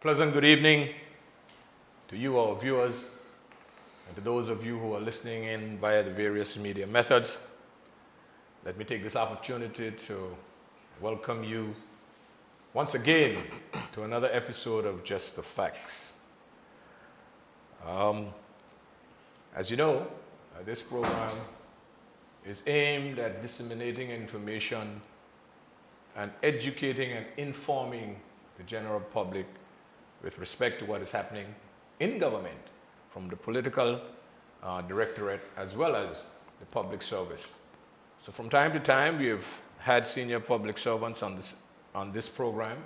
Pleasant good evening to you, our viewers, and to those of you who are listening in via the various media methods. Let me take this opportunity to welcome you once again to another episode of Just the Facts. As you know, this program is aimed at disseminating information and educating and informing the general public with respect to what is happening in government, from the political directorate as well as the public service. So from time to time, we have had senior public servants on this program,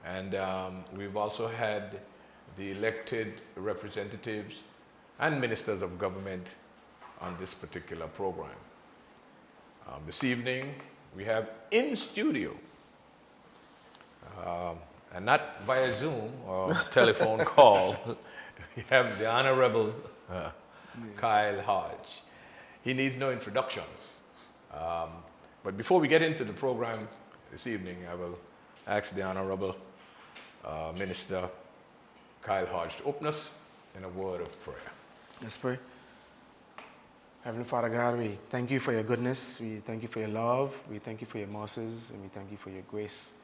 and we've also had the elected representatives and ministers of government on this particular program. This evening, we have in studio, and not via Zoom or telephone call, we have the Honorable Kyle Hodge. He needs no introduction. But before we get into the program this evening, I will ask the Honorable Minister Kyle Hodge to open us in a word of prayer. Let's pray. Heavenly Father God, we thank you for your goodness. We thank you for your love. We thank you for your mercies, and we thank you for your grace.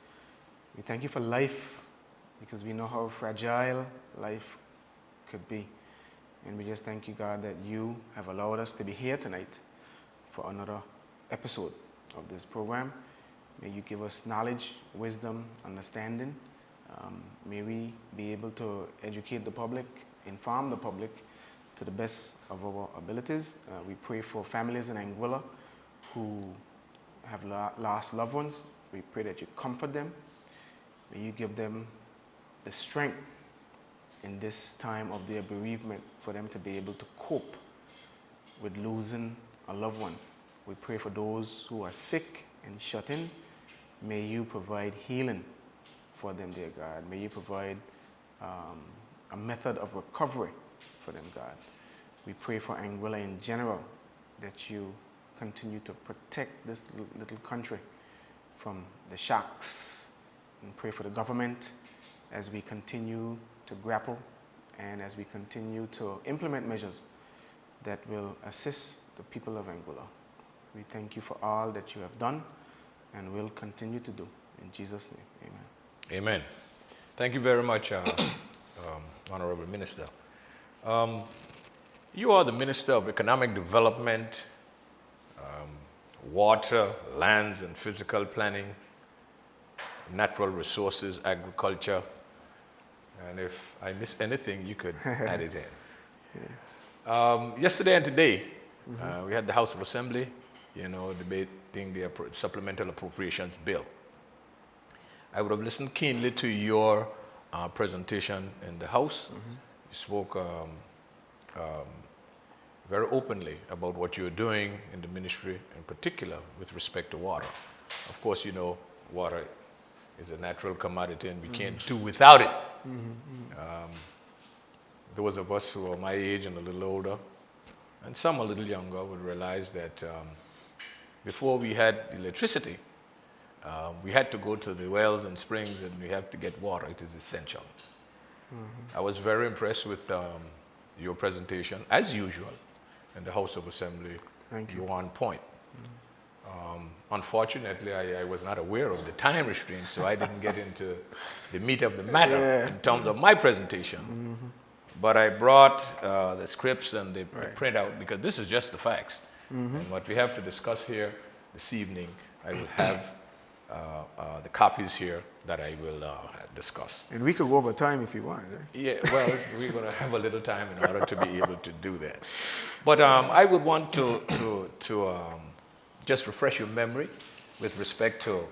We thank you for life, because we know how fragile life could be. And we just thank you, God, that you have allowed us to be here tonight for another episode of this program. May you give us knowledge, wisdom, understanding. May we be able to educate the public, inform the public to the best of our abilities. We pray for families in Anguilla who have lost loved ones. We pray that you comfort them. May you give them the strength in this time of their bereavement for them to be able to cope with losing a loved one. We pray for those who are sick and shut in. May you provide healing for them, dear God. May you provide a method of recovery for them, God. We pray for Anguilla in general, that you continue to protect this little country from the shocks. And pray for the government as we continue to grapple and as we continue to implement measures that will assist the people of Anguilla. We thank you for all that you have done and will continue to do. In Jesus' name, amen. Amen. Thank you very much, Honorable Minister. You are the Minister of Economic Development, Water, Lands and Physical Planning, Natural Resources, Agriculture, and if I miss anything, you could add it in. Yeah. Yesterday and today, we had the House of Assembly, debating the Supplemental Appropriations Bill. I would have listened keenly to your presentation in the House. You spoke very openly about what you're doing in the ministry, in particular with respect to water. Of course, you know, water is a natural commodity and we can't do without it. Those of us who are my age and a little older, and some a little younger, would realize that before we had electricity, we had to go to the wells and springs and we have to get water. It is essential. I was very impressed with your presentation, as usual, in the House of Assembly. Thank you. You're on point. Unfortunately, I was not aware of the time restraints, so I didn't get into the meat of the matter in terms of my presentation. But I brought the scripts and the printout, because this is just the facts. And what we have to discuss here this evening, I will have the copies here that I will discuss. And we could go over time if you want. Yeah, well, we're going to have a little time in order to be able to do that. But I would want to just refresh your memory with respect to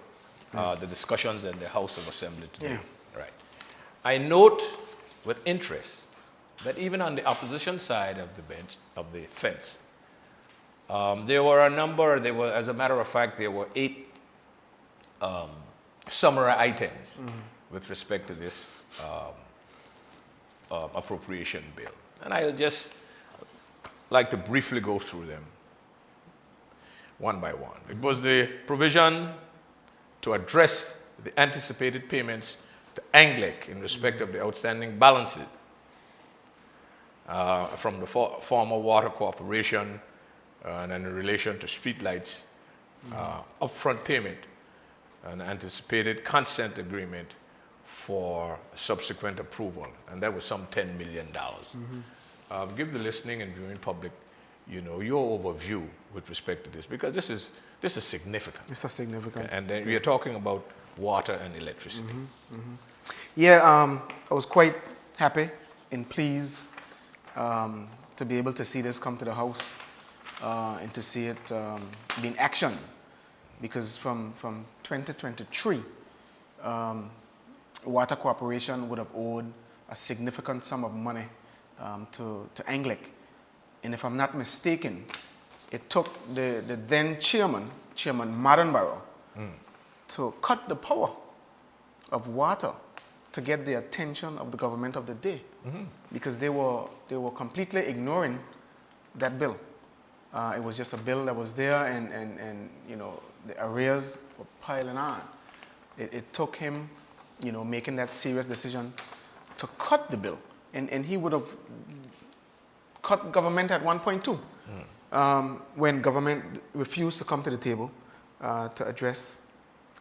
the discussions in the House of Assembly today. Yeah. Right. I note with interest that even on the opposition side of the bench, of the fence, there were a number, as a matter of fact, there were 8 summary items with respect to this appropriation bill. And I'll just like to briefly go through them one by one. It was the provision to address the anticipated payments to Anglic in respect of the outstanding balances from the former Water Corporation and in relation to streetlights, upfront payment, an anticipated consent agreement for subsequent approval, and that was some $10 million. Give the listening and viewing public, your overview with respect to this, because this is significant. It's a significant. And then we are talking about water and electricity. Yeah, I was quite happy and pleased to be able to see this come to the House and to see it being actioned, because from 2023, Water Corporation would have owed a significant sum of money to Anglic. And if I'm not mistaken, it took the then Chairman Mardenborough, to cut the power of water to get the attention of the government of the day, because they were completely ignoring that bill. It was just a bill that was there, and the arrears were piling on. It took him, making that serious decision to cut the bill, and he would have cut government at one point too, when government refused to come to the table to address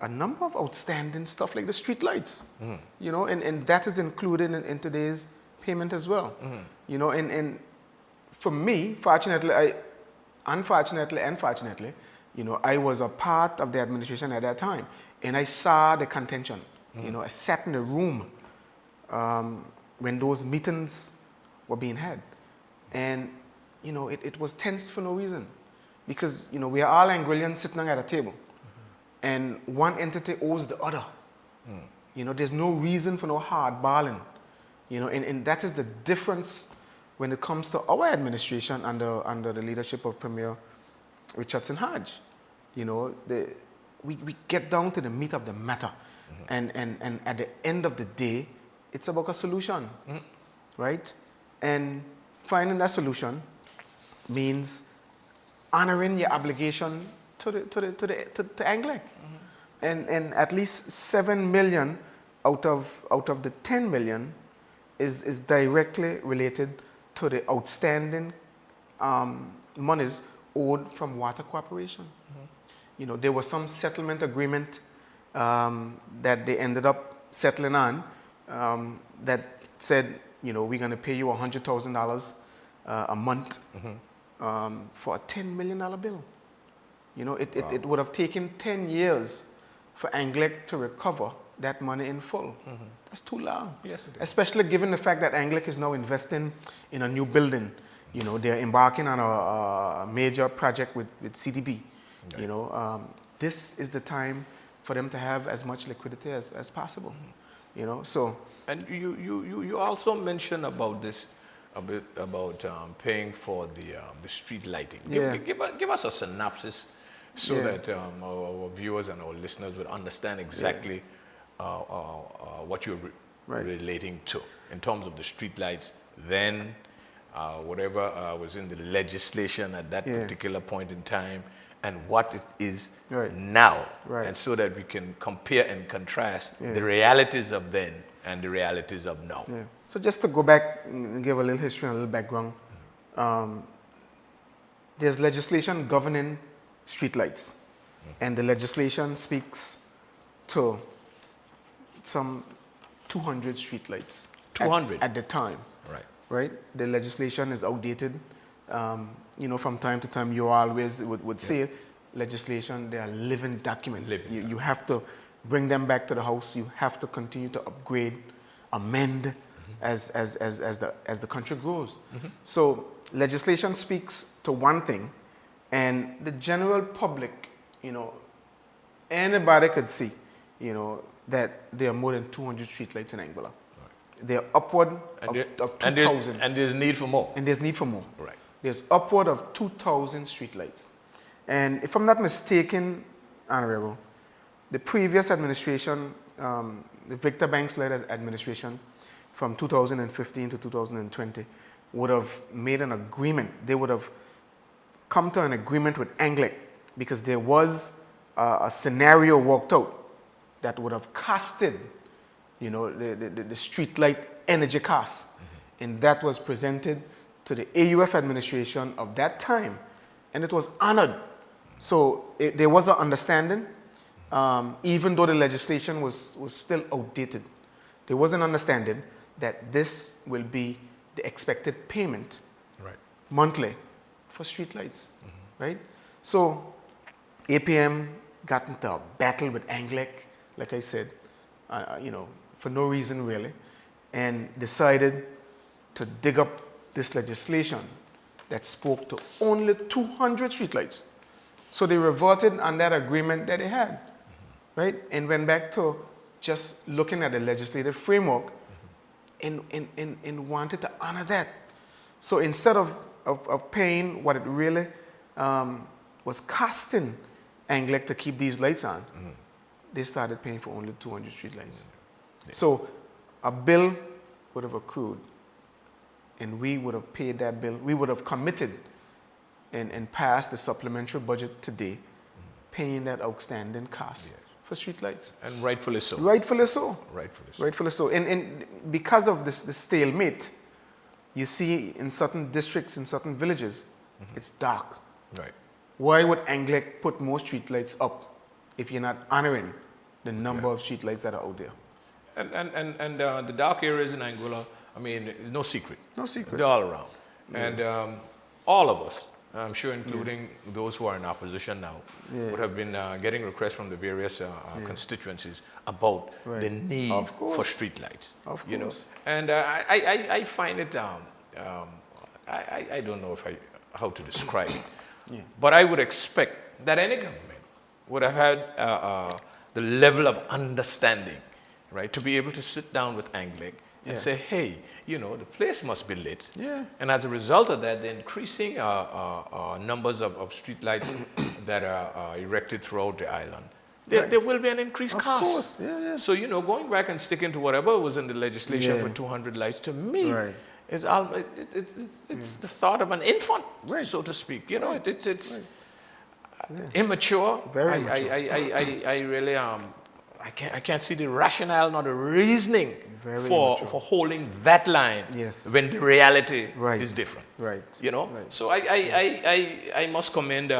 a number of outstanding stuff like the street lights, and that is included in today's payment as well. And for me, unfortunately, I was a part of the administration at that time, and I saw the contention. I sat in the room when those meetings were being had, and it was tense for no reason, because we are all Anguillians sitting at a table, and one entity owes the other. There's no reason for no hardballing, and that is the difference when it comes to our administration under the leadership of Premier Richardson Hodge. We get down to the meat of the matter, and at the end of the day, it's about a solution, right? And finding that solution means honoring your obligation to Anglic, and at least 7 million out of the 10 million is directly related to the outstanding monies owed from Water Corporation. There was some settlement agreement that they ended up settling on that said, we're going to pay you $100,000 a month for a $10 million bill. It would have taken 10 years for Anglic to recover that money in full. That's too long. Yes, it is. Especially given the fact that Anglic is now investing in a new building. They're embarking on a major project with CDB. Right. This is the time for them to have as much liquidity as possible. So. And you also mentioned about this, a bit about paying for the street lighting. Yeah. Give us a synopsis so that our viewers and our listeners would understand exactly what you're relating to in terms of the street lights then, whatever was in the legislation at that particular point in time, and what it is now, and so that we can compare and contrast the realities of then and the realities of now. Yeah. So just to go back and give a little history and a little background, there's legislation governing streetlights, and the legislation speaks to some 200 streetlights. 200 at the time. Right. The legislation is outdated. From time to time, you always would say legislation. They are living documents. You have to bring them back to the House. You have to continue to upgrade, amend as the country grows. So legislation speaks to one thing, and the general public, anybody could see, that there are more than 200 streetlights in Anguilla. They're upward of 2,000. And there's need for more. And there's need for more. Right. There's upward of 2,000 streetlights. And if I'm not mistaken, Honorable, the previous administration, the Victor Banks-led administration from 2015 to 2020 would have made an agreement. They would have come to an agreement with Anglic, because there was a scenario worked out that would have costed you know, the streetlight energy costs. And that was presented to the AUF administration of that time, and it was honored. So there was an understanding, even though the legislation was still outdated, there was an understanding that this will be the expected payment monthly for streetlights, right? So APM got into a battle with Anglec, like I said, you know, for no reason really, and decided to dig up this legislation that spoke to only 200 streetlights. So they reverted on that agreement that they had, right? And went back to just looking at the legislative framework and wanted to honor that. So instead of paying what it really was costing Anglec to keep these lights on, they started paying for only 200 streetlights. So a bill would have accrued, and we would have paid that bill. We would have committed and passed the supplementary budget today, paying that outstanding cost for streetlights. And rightfully so. Rightfully so. Rightfully so. Rightfully so. And because of this stalemate, you see in certain districts, in certain villages, it's dark. Right. Why would Anglec put more streetlights up if you're not honoring the number of streetlights that are out there? And the dark areas in Angola, I mean, no secret. No secret. They're all around. And all of us, I'm sure including those who are in opposition now, would have been getting requests from the various constituencies about the need for streetlights. Of course. You know? And I find it, I don't know how to describe it, but I would expect that any government would have had the level of understanding, right, to be able to sit down with Anglec and say, hey, you know, the place must be lit. And as a result of that, the increasing numbers of streetlights that are erected throughout the island, there will be an increased cost. So, you know, going back and sticking to whatever was in the legislation for 200 lights, to me, is it's the thought of an infant, so to speak. You know, it's immature. Very immature. I really I can't see the rationale nor the reasoning for holding that line when the reality is different. You know, so I must commend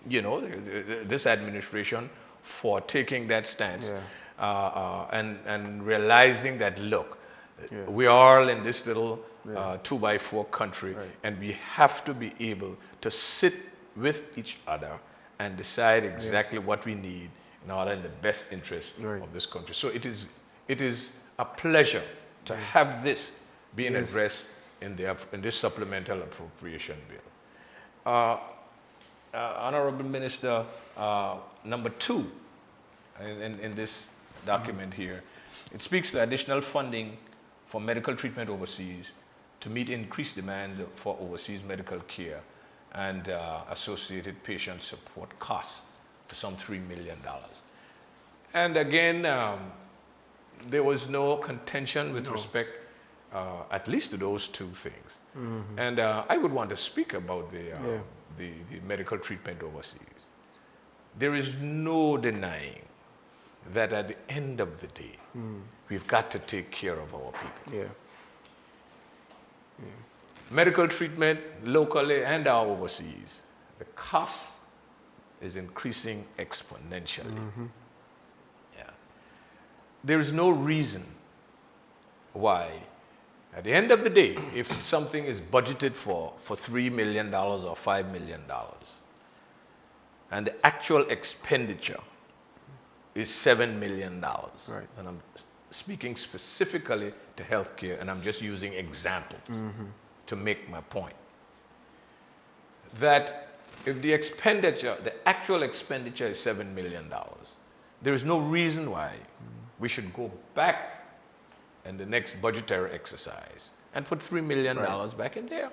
you know, this administration for taking that stance and realizing that, look, we are all in this little 2x4 country, and we have to be able to sit with each other and decide exactly what we need in order in the best interest of this country. So it is a pleasure to have this being addressed in this supplemental appropriation bill. Honorable Minister, number 2 in this document here, it speaks to additional funding for medical treatment overseas to meet increased demands for overseas medical care and associated patient support costs to some $3 million. And again, there was no contention with respect at least to those two things. And I would want to speak about the medical treatment overseas. There is no denying that at the end of the day, we've got to take care of our people. Medical treatment locally and overseas, the cost is increasing exponentially. There is no reason why, at the end of the day, if something is budgeted for $3 million or $5 million, and the actual expenditure is $7 million, and I'm speaking specifically to healthcare, and I'm just using examples to make my point, that if the expenditure, the actual expenditure is $7 million, there is no reason why we should go back in the next budgetary exercise and put $3 million back in there.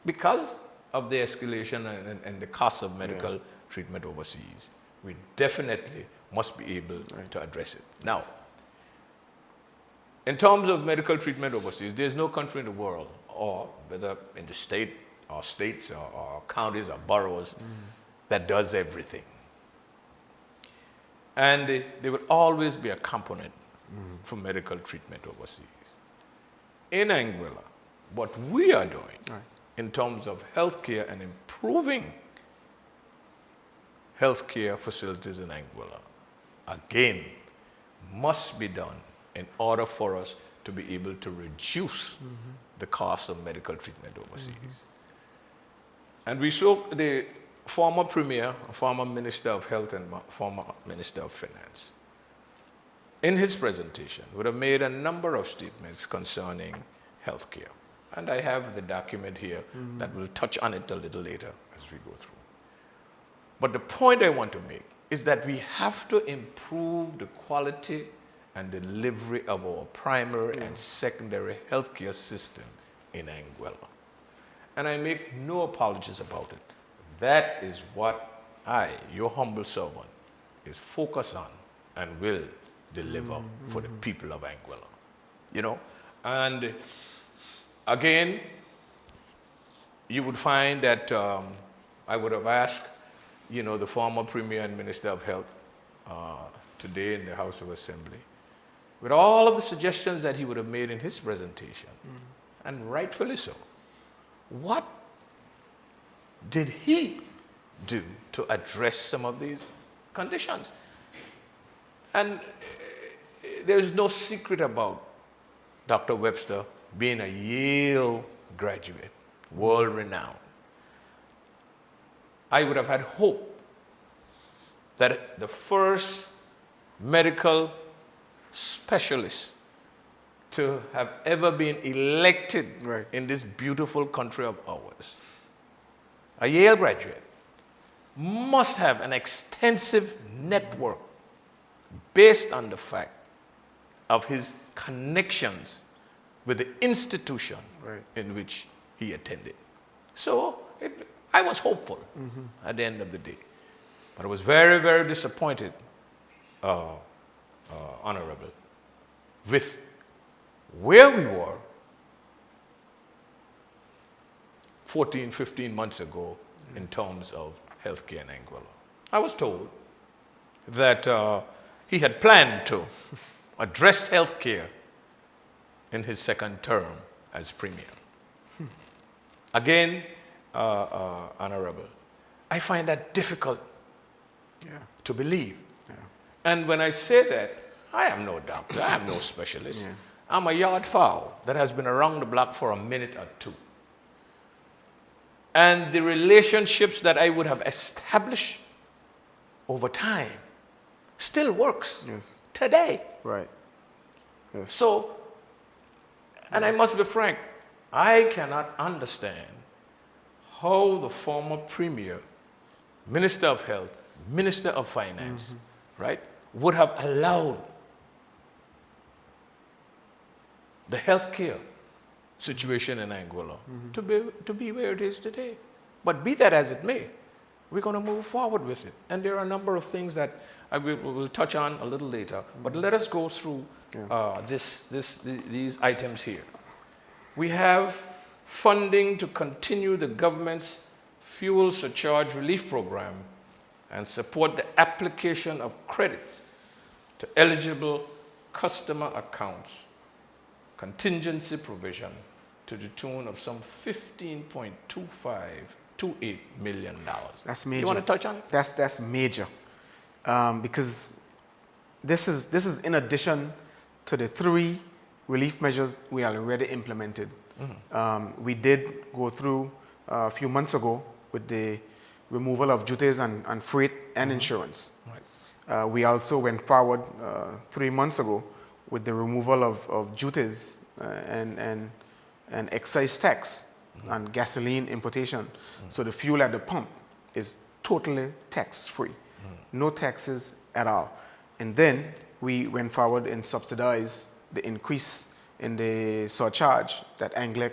Because of the escalation and the cost of medical treatment overseas, we definitely must be able to address it. Now, in terms of medical treatment overseas, there's no country in the world, or whether in the state or states or counties or boroughs, that does everything. And there will always be a component for medical treatment overseas. In Anguilla, what we are doing Right. in terms of healthcare and improving healthcare facilities in Anguilla, again, must be done in order for us to be able to reduce the cost of medical treatment overseas. And we saw the former Premier, former Minister of Health, and former Minister of Finance, in his presentation, would have made a number of statements concerning healthcare. And I have the document here that will touch on it a little later as we go through. But the point I want to make is that we have to improve the quality and delivery of our primary and secondary healthcare system in Anguilla. And I make no apologies about it. That is what I, your humble servant, is focused on and will deliver for the people of Anguilla. You know, and again, you would find that I would have asked, you know, the former Premier and Minister of Health today in the House of Assembly, with all of the suggestions that he would have made in his presentation, and rightfully so, what did he do to address some of these conditions? And there's no secret about Dr. Webster being a Yale graduate, world-renowned. I would have had hope that the first medical specialist to have ever been elected in this beautiful country of ours, a Yale graduate, must have an extensive network based on the fact of his connections with the institution in which he attended. So I was hopeful at the end of the day. But I was very, very disappointed, Honorable, with where we were 14, 15 months ago in terms of healthcare in Anguilla. I was told that he had planned to address healthcare in his second term as Premier. Again, Honorable, I find that difficult to believe. And when I say that, I am no doctor, I am no specialist. I'm a yard fowl that has been around the block for a minute or two. And the relationships that I would have established over time still works today. Right. Yes. So, and I must be frank, I cannot understand how the former Premier, Minister of Health, Minister of Finance, right, would have allowed the healthcare situation in Anguilla to be where it is today. But be that as it may, we're going to move forward with it. And there are a number of things that I will touch on a little later. But let us go through these items here. We have funding to continue the government's fuel surcharge relief program and support the application of credits to eligible customer accounts, contingency provision to the tune of some $15.28 million. That's major. You want to touch on it? That's major, because this is in addition to the 3 relief measures we already implemented. We did go through a few months ago with the removal of duties and freight and insurance. We also went forward 3 months ago with the removal of duties and excise tax on gasoline importation. So the fuel at the pump is totally tax-free, no taxes at all. And then we went forward and subsidized the increase in the surcharge that ANGLEC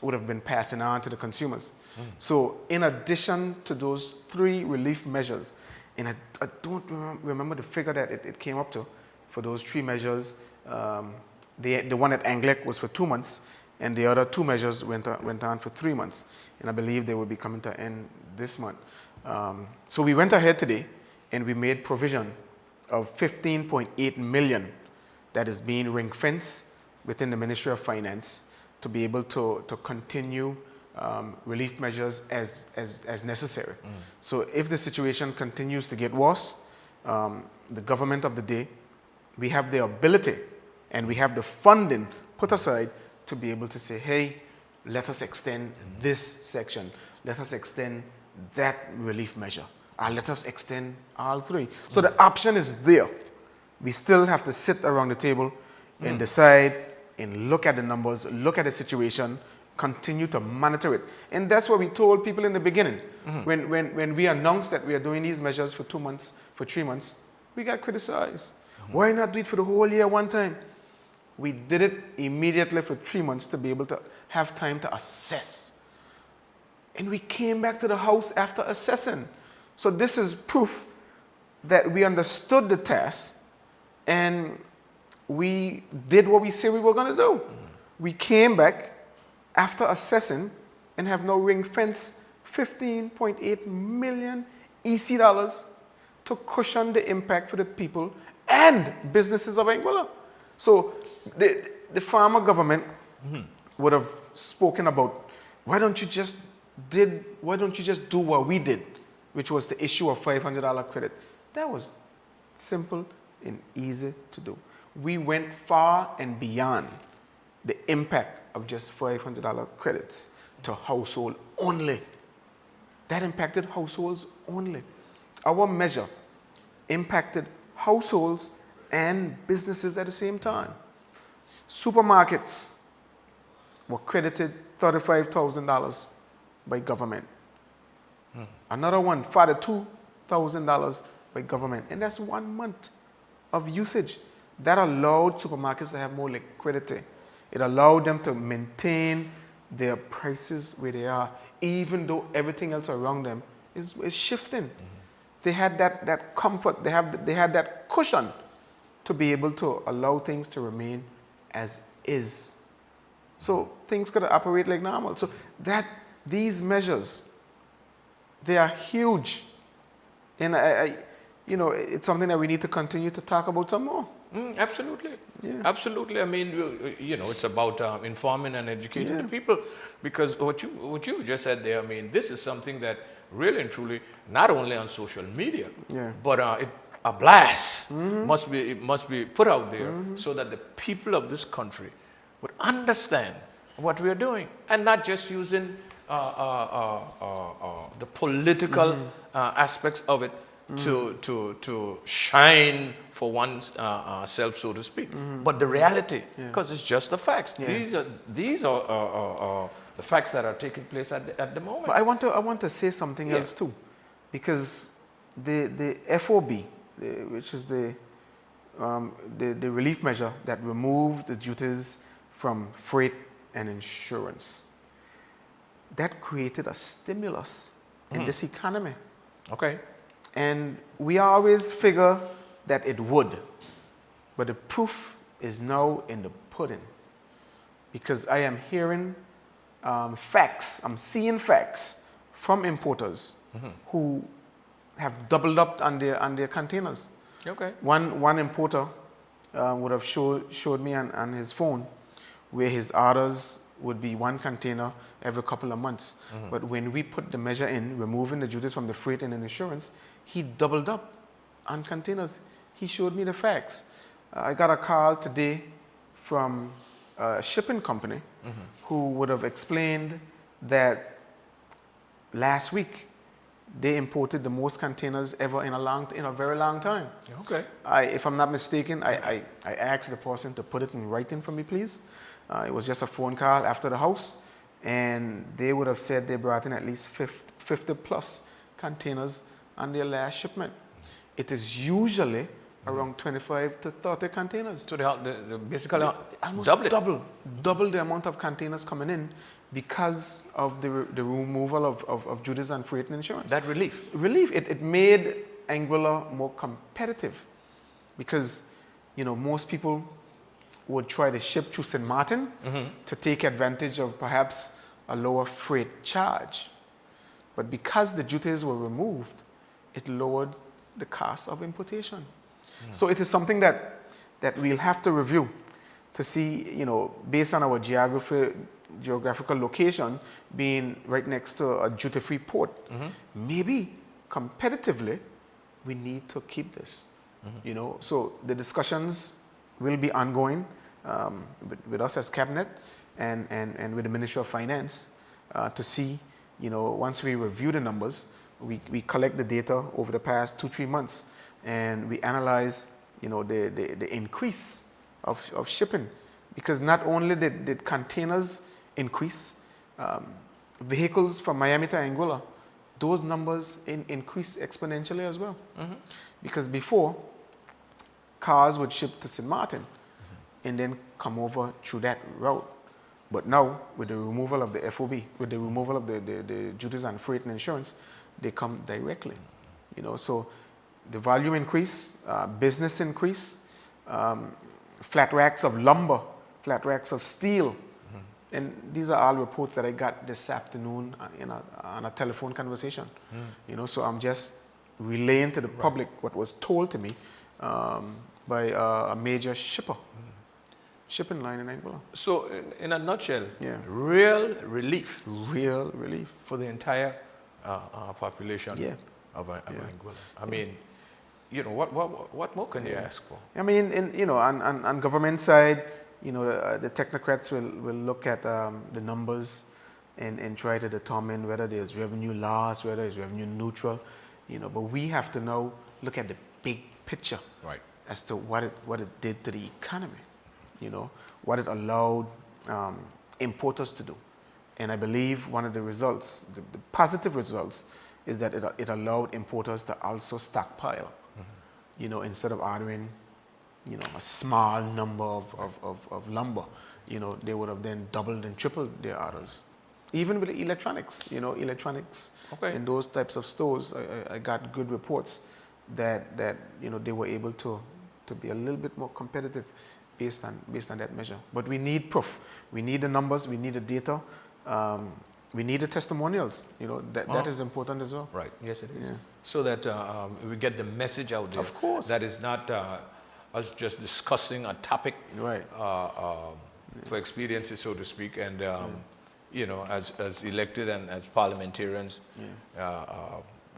would have been passing on to the consumers. So in addition to those 3 relief measures, and I don't remember the figure that it came up to for those 3 measures. The one at ANGLEC was for 2 months, and the other 2 measures went on for 3 months. And I believe they will be coming to end this month. So we went ahead today, and we made provision of 15.8 million that is being ring-fenced within the Ministry of Finance to be able to continue relief measures as necessary. So if the situation continues to get worse, the government of the day, we have the ability and we have the funding put aside to be able to say, hey, let us extend this section, let us extend that relief measure, or let us extend all three. So the option is there. We still have to sit around the table and decide and look at the numbers, look at the situation, continue to monitor it. And that's what we told people in the beginning. When we announced that we are doing these measures for 2 months, for 3 months, we got criticized. Why not do it for the whole year one time? We did it immediately for 3 months to be able to have time to assess. And we came back to the house after assessing. So this is proof that we understood the task and we did what we said we were going to do. We came back after assessing and have now ring fence 15.8 million EC dollars to cushion the impact for the people and businesses of Anguilla. So the former government would have spoken about, why don't you just do what we did, which was to issue a $500 credit. That was simple and easy to do. We went far and beyond the impact of just $500 credits to household only. That impacted households only. Our measure impacted households and businesses at the same time. Supermarkets were credited $35,000 by government. Another one, $42,000 by government. And that's 1 month of usage. That allowed supermarkets to have more liquidity. It allowed them to maintain their prices where they are, even though everything else around them is shifting. They had that comfort, they had that cushion to be able to allow things to remain as is. So things could operate like normal. So these measures, they are huge. And it's something that we need to continue to talk about some more. Absolutely. Yeah. Absolutely. I mean, it's about informing and educating the people, because what you just said there, I mean, this is something that really and truly, not only on social media, but a blast must be put out there so that the people of this country would understand what we are doing, and not just using the political aspects of it to shine for one's self, so to speak, but the reality, because it's just the facts. These are the facts that are taking place at the moment. But I want to say something else too, because the FOB, which is the relief measure that removed the duties from freight and insurance, that created a stimulus in this economy. Okay. And we always figure that it would, but the proof is now in the pudding, because I am hearing facts, I'm seeing facts from importers who have doubled up on their containers. Okay. One importer would have showed me on his phone where his orders would be 1 container every couple of months. But when we put the measure in, removing the duties from the freight and insurance, he doubled up on containers. He showed me the facts. I got a call today from a shipping company who would have explained that last week they imported the most containers ever in a very long time. Okay. If I'm not mistaken, I asked the person to put it in writing for me, please. It was just a phone call after the house, and they would have said they brought in at least 50 plus containers on their last shipment. It is usually around 25 to 30 containers. So the basically almost double the amount of containers coming in because of the removal of duties and freight and insurance. That relief. It made Anguilla more competitive, because most people would try to ship through St. Martin to take advantage of perhaps a lower freight charge. But because the duties were removed, it lowered the cost of importation. So it is something that we'll have to review to see, you know, based on our geographical location being right next to a duty-free port, maybe competitively we need to keep this. You know, so the discussions will be ongoing with us as cabinet and with the Ministry of Finance to see, you know, once we review the numbers, we collect the data over the past 2-3 months and we analyze, you know, the increase of shipping, because not only did containers increase, vehicles from Miami to Anguilla, those numbers increase exponentially as well. Because before, cars would ship to St. Martin and then come over through that route. But now, with the removal of the FOB, with the removal of the duties on freight and insurance, they come directly. You know, so the volume increase, business increase, flat racks of lumber, flat racks of steel. And these are all reports that I got this afternoon on a telephone conversation. You know, so I'm just relaying to the public what was told to me by a major shipping line in Anguilla. So, in a nutshell, real relief for the entire population of Anguilla. I mean, you know, what more can you ask for? I mean, you know, on government side, you know, the technocrats will look at the numbers and try to determine whether there's revenue loss, whether it's revenue neutral, you know. But we have to now look at the big picture, right, as to what it did to the economy, you know, what it allowed importers to do. And I believe one of the results, the positive results, is that it allowed importers to also stockpile, you know, instead of ordering, you know, a small number of lumber, you know, they would have then doubled and tripled their orders. Even with the electronics, you know, in those types of stores, I got good reports that you know, they were able to be a little bit more competitive based on that measure. But we need proof. We need the numbers. We need the data. We need the testimonials. You know, that is important as well. Right. Yes, it is. Yeah. So that we get the message out there. Of course. That is not us just discussing a topic, right, for experiences, so to speak, and you know, as elected and as parliamentarians,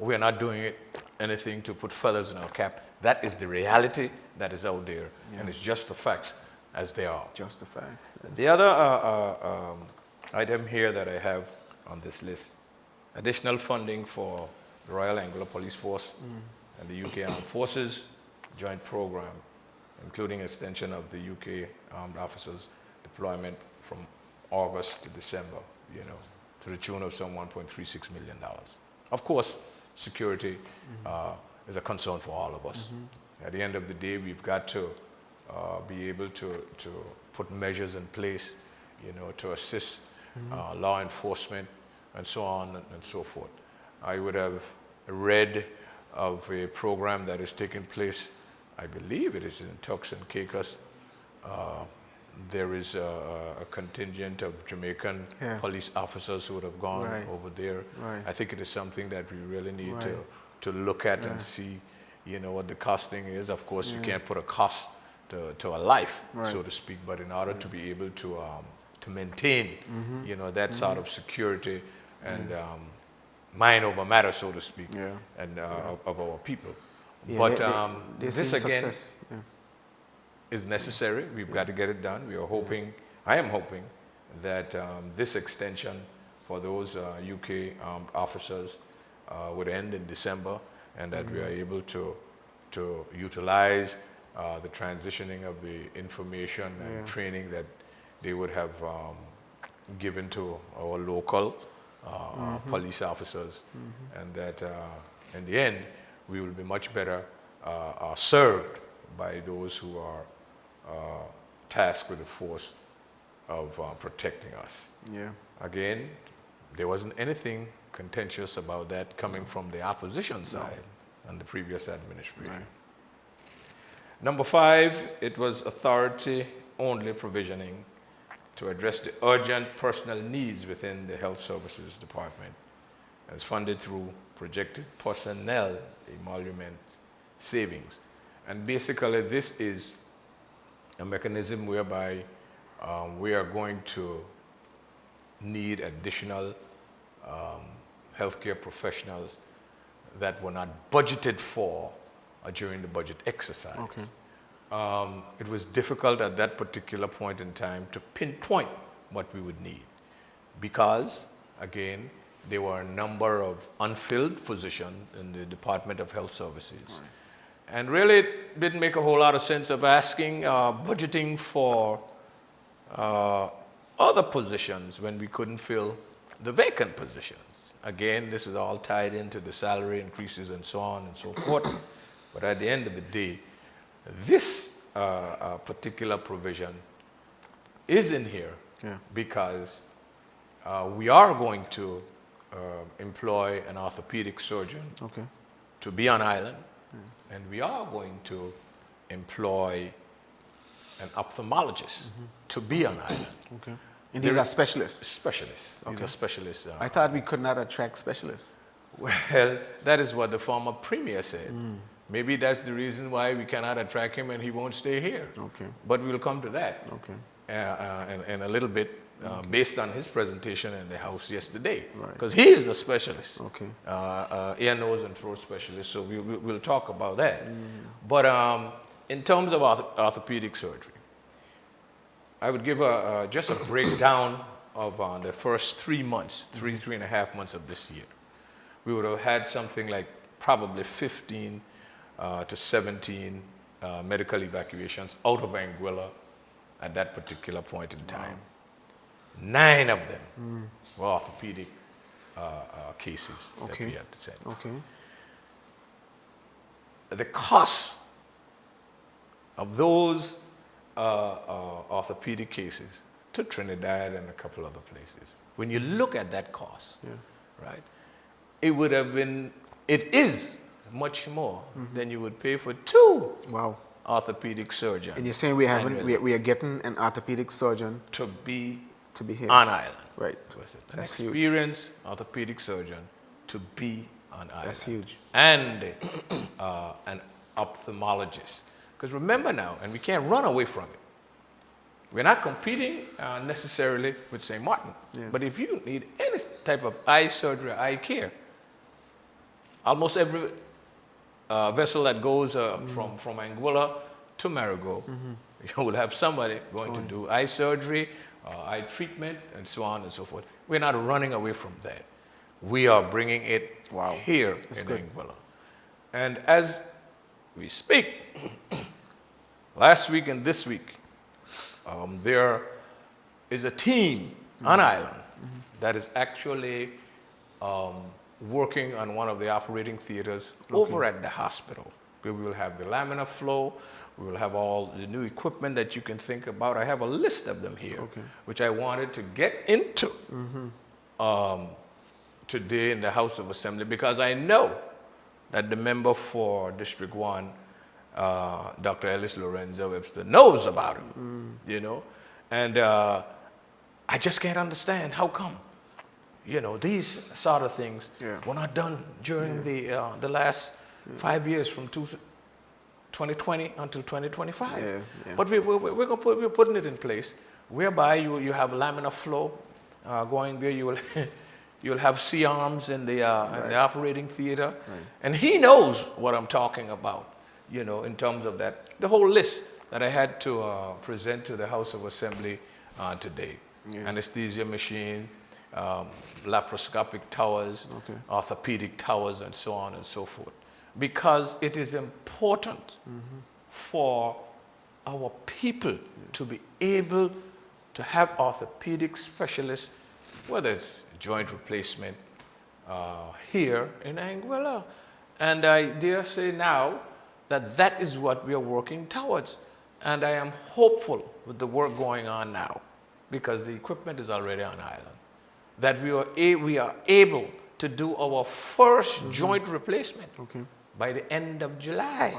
we are not doing anything to put feathers in our cap. That is the reality that is out there, and it's just the facts as they are. Just the facts. Yes. The other item here that I have on this list: additional funding for the Royal Anguilla Police Force and the UK Armed Forces joint program, including extension of the UK armed officers deployment from August to December, you know, to the tune of some $1.36 million. Of course, security is a concern for all of us. At the end of the day, we've got to be able to put measures in place, you know, to assist law enforcement and so on and so forth. I would have read of a program that is taking place, I believe it is in Turks and Caicos. There is a contingent of Jamaican police officers who would have gone over there. Right. I think it is something that we really need to look at and see, you know, what the costing is. Of course, you can't put a cost to a life, so to speak, but in order to be able to maintain, you know, that sort of security and mind over matter, so to speak, and of our people. But this again is necessary. We've got to get it done. We are hoping, I am hoping, that this extension for those UK officers would end in December, and that we are able to utilize the transitioning of the information and training that they would have given to our local police officers, and that in the end we will be much better served by those who are tasked with the force of protecting us. Again, there wasn't anything contentious about that coming from the opposition side and the previous administration. Number 5, it was authority-only provisioning to address the urgent personal needs within the Health Services Department, as funded through projected personnel emolument savings And basically, this is a mechanism whereby we are going to need additional healthcare professionals that were not budgeted for during the budget exercise. Okay. It was difficult at that particular point in time to pinpoint what we would need because, again, there were a number of unfilled positions in the Department of Health Services. Right. And really, it didn't make a whole lot of sense of asking, budgeting for other positions when we couldn't fill the vacant positions. Again, this was all tied into the salary increases and so on and so forth. But at the end of the day, this particular provision is in here because we are going to employ an orthopedic surgeon to be on island, and we are going to employ an ophthalmologist to be on island. Okay. And these are specialists? Specialists. These are specialists. I thought we could not attract specialists. Well, that is what the former premier said. Maybe that's the reason why we cannot attract him and he won't stay here. Okay. But we'll come to that in a little bit based on his presentation in the House yesterday. Because he is a specialist, ear, nose, and throat specialist, so we'll talk about that. But in terms of orthopedic surgery, I would give just a breakdown of the first 3 months, three and a half months of this year. We would have had something like probably 15 to 17 medical evacuations out of Anguilla at that particular point in time. 9 of them were orthopedic cases that we had to send. The cost of those orthopedic cases to Trinidad and a couple other places, when you look at that cost, right, it would have been, it is much more than you would pay for 2 orthopedic surgeons. And you're saying we are getting an orthopedic surgeon to be here on island. Right. An experienced orthopedic surgeon to be on island. That's huge. And an ophthalmologist. Because remember now, and we can't run away from it, we're not competing necessarily with St. Martin. But if you need any type of eye surgery, eye care, almost every vessel that goes from Anguilla to Marigot, you will have somebody going to do eye surgery, eye treatment, and so on and so forth. We're not running away from that. We are bringing it here in Anguilla. And as we speak, last week and this week, there is a team on island that is actually working on one of the operating theaters over at the hospital. We will have the laminar flow. We will have all the new equipment that you can think about. I have a list of them here, which I wanted to get into today in the House of Assembly, because I know that the member for District 1, Dr. Ellis Lorenzo Webster, knows about him, you know. And I just can't understand how come, you know, these sort of things were not done during the last 5 years from 2020 until 2025. But we're putting it in place whereby you have laminar flow going there. You will you'll have C-arms in the operating theater, and he knows what I'm talking about. You know, in terms of that, the whole list that I had to present to the House of Assembly today: anesthesia machine, laparoscopic towers, orthopedic towers, and so on and so forth. Because it is important for our people to be able to have orthopedic specialists, whether it's joint replacement here in Anguilla. And I dare say now that that is what we are working towards. And I am hopeful with the work going on now, because the equipment is already on island, that we are able to do our first joint replacement by the end of July.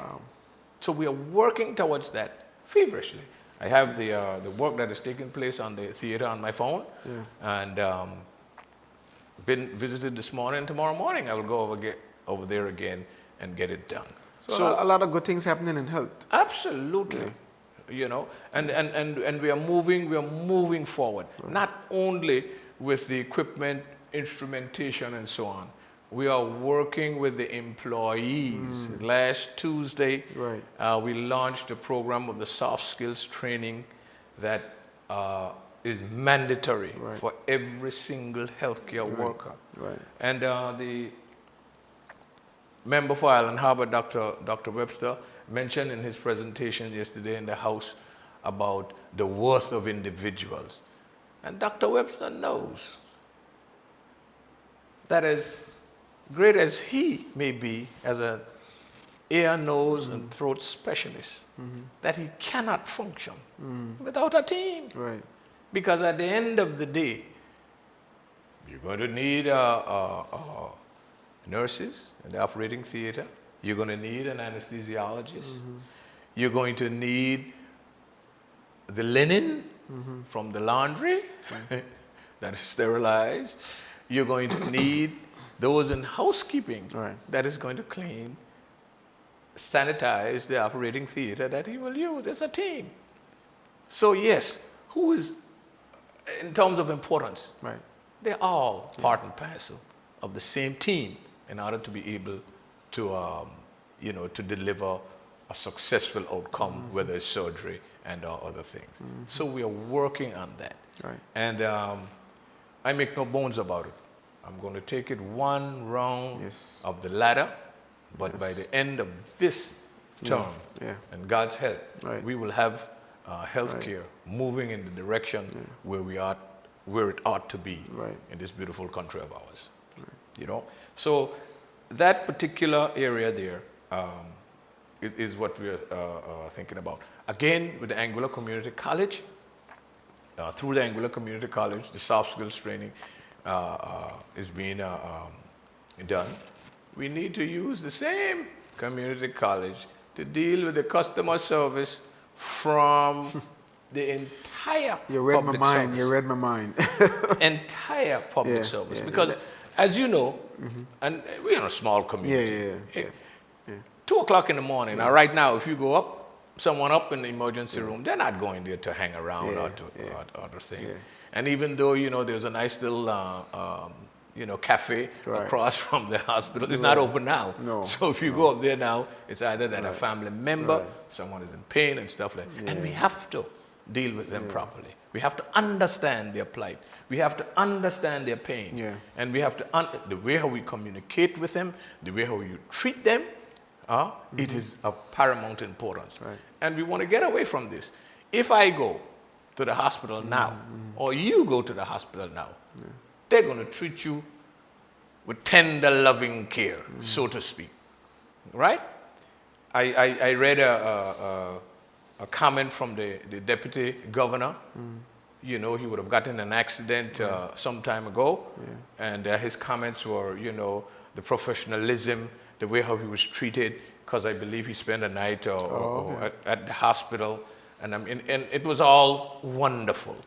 So we are working towards that feverishly. I have the work that is taking place on the theater on my phone, and been visited this morning. Tomorrow morning I will go over there again and get it done. So a lot of good things happening in health. Absolutely. You know, and we are moving forward. Not only with the equipment, instrumentation, and so on. We are working with the employees. Last Tuesday, we launched a program of the soft skills training that is mandatory for every single healthcare worker. And the member for Island Harbor, Dr. Webster, mentioned in his presentation yesterday in the House about the worth of individuals. And Dr. Webster knows that as great as he may be as an ear, nose, and throat specialist, that he cannot function without a team. Because at the end of the day, you're going to need nurses in the operating theater. You're going to need an anesthesiologist. You're going to need the linen from the laundry that is sterilized. You're going to need those in housekeeping that is going to clean, sanitize the operating theater that he will use as a team. So yes, who is, in terms of importance, they're all part and parcel of the same team in order to be able to, to deliver a successful outcome, whether it's surgery and other things. So we are working on that. And I make no bones about it. I'm going to take it one round of the ladder, but by the end of this term, and God's help, we will have healthcare moving in the direction where it ought to be in this beautiful country of ours. You know, so that particular area there is what we are thinking about. Again, with the Anguilla Community College, through the Anguilla Community College, the soft skills training is being done. We need to use the same community college to deal with the customer service from the entire public service. You read my mind. Entire public service. Because as you know, and we're in a small community. 2 o'clock in the morning. Now, right now, if you go up, someone up in the emergency room, they're not going there to hang around or to other things. And even though, there's a nice little, cafe across from the hospital, it's not open now. So if you go up there now, it's either that a family member, someone is in pain and stuff like that. And we have to deal with them properly. We have to understand their plight. We have to understand their pain. And we have to, the way how we communicate with them, the way how you treat them, it is of paramount importance. And we want to get away from this. If I go to the hospital now, or you go to the hospital now, they're going to treat you with tender, loving care, so to speak. Right? I read a comment from the deputy governor. He would have gotten in an accident some time ago. And his comments were, the professionalism, the way how he was treated, because I believe he spent a night at the hospital. And it was all wonderful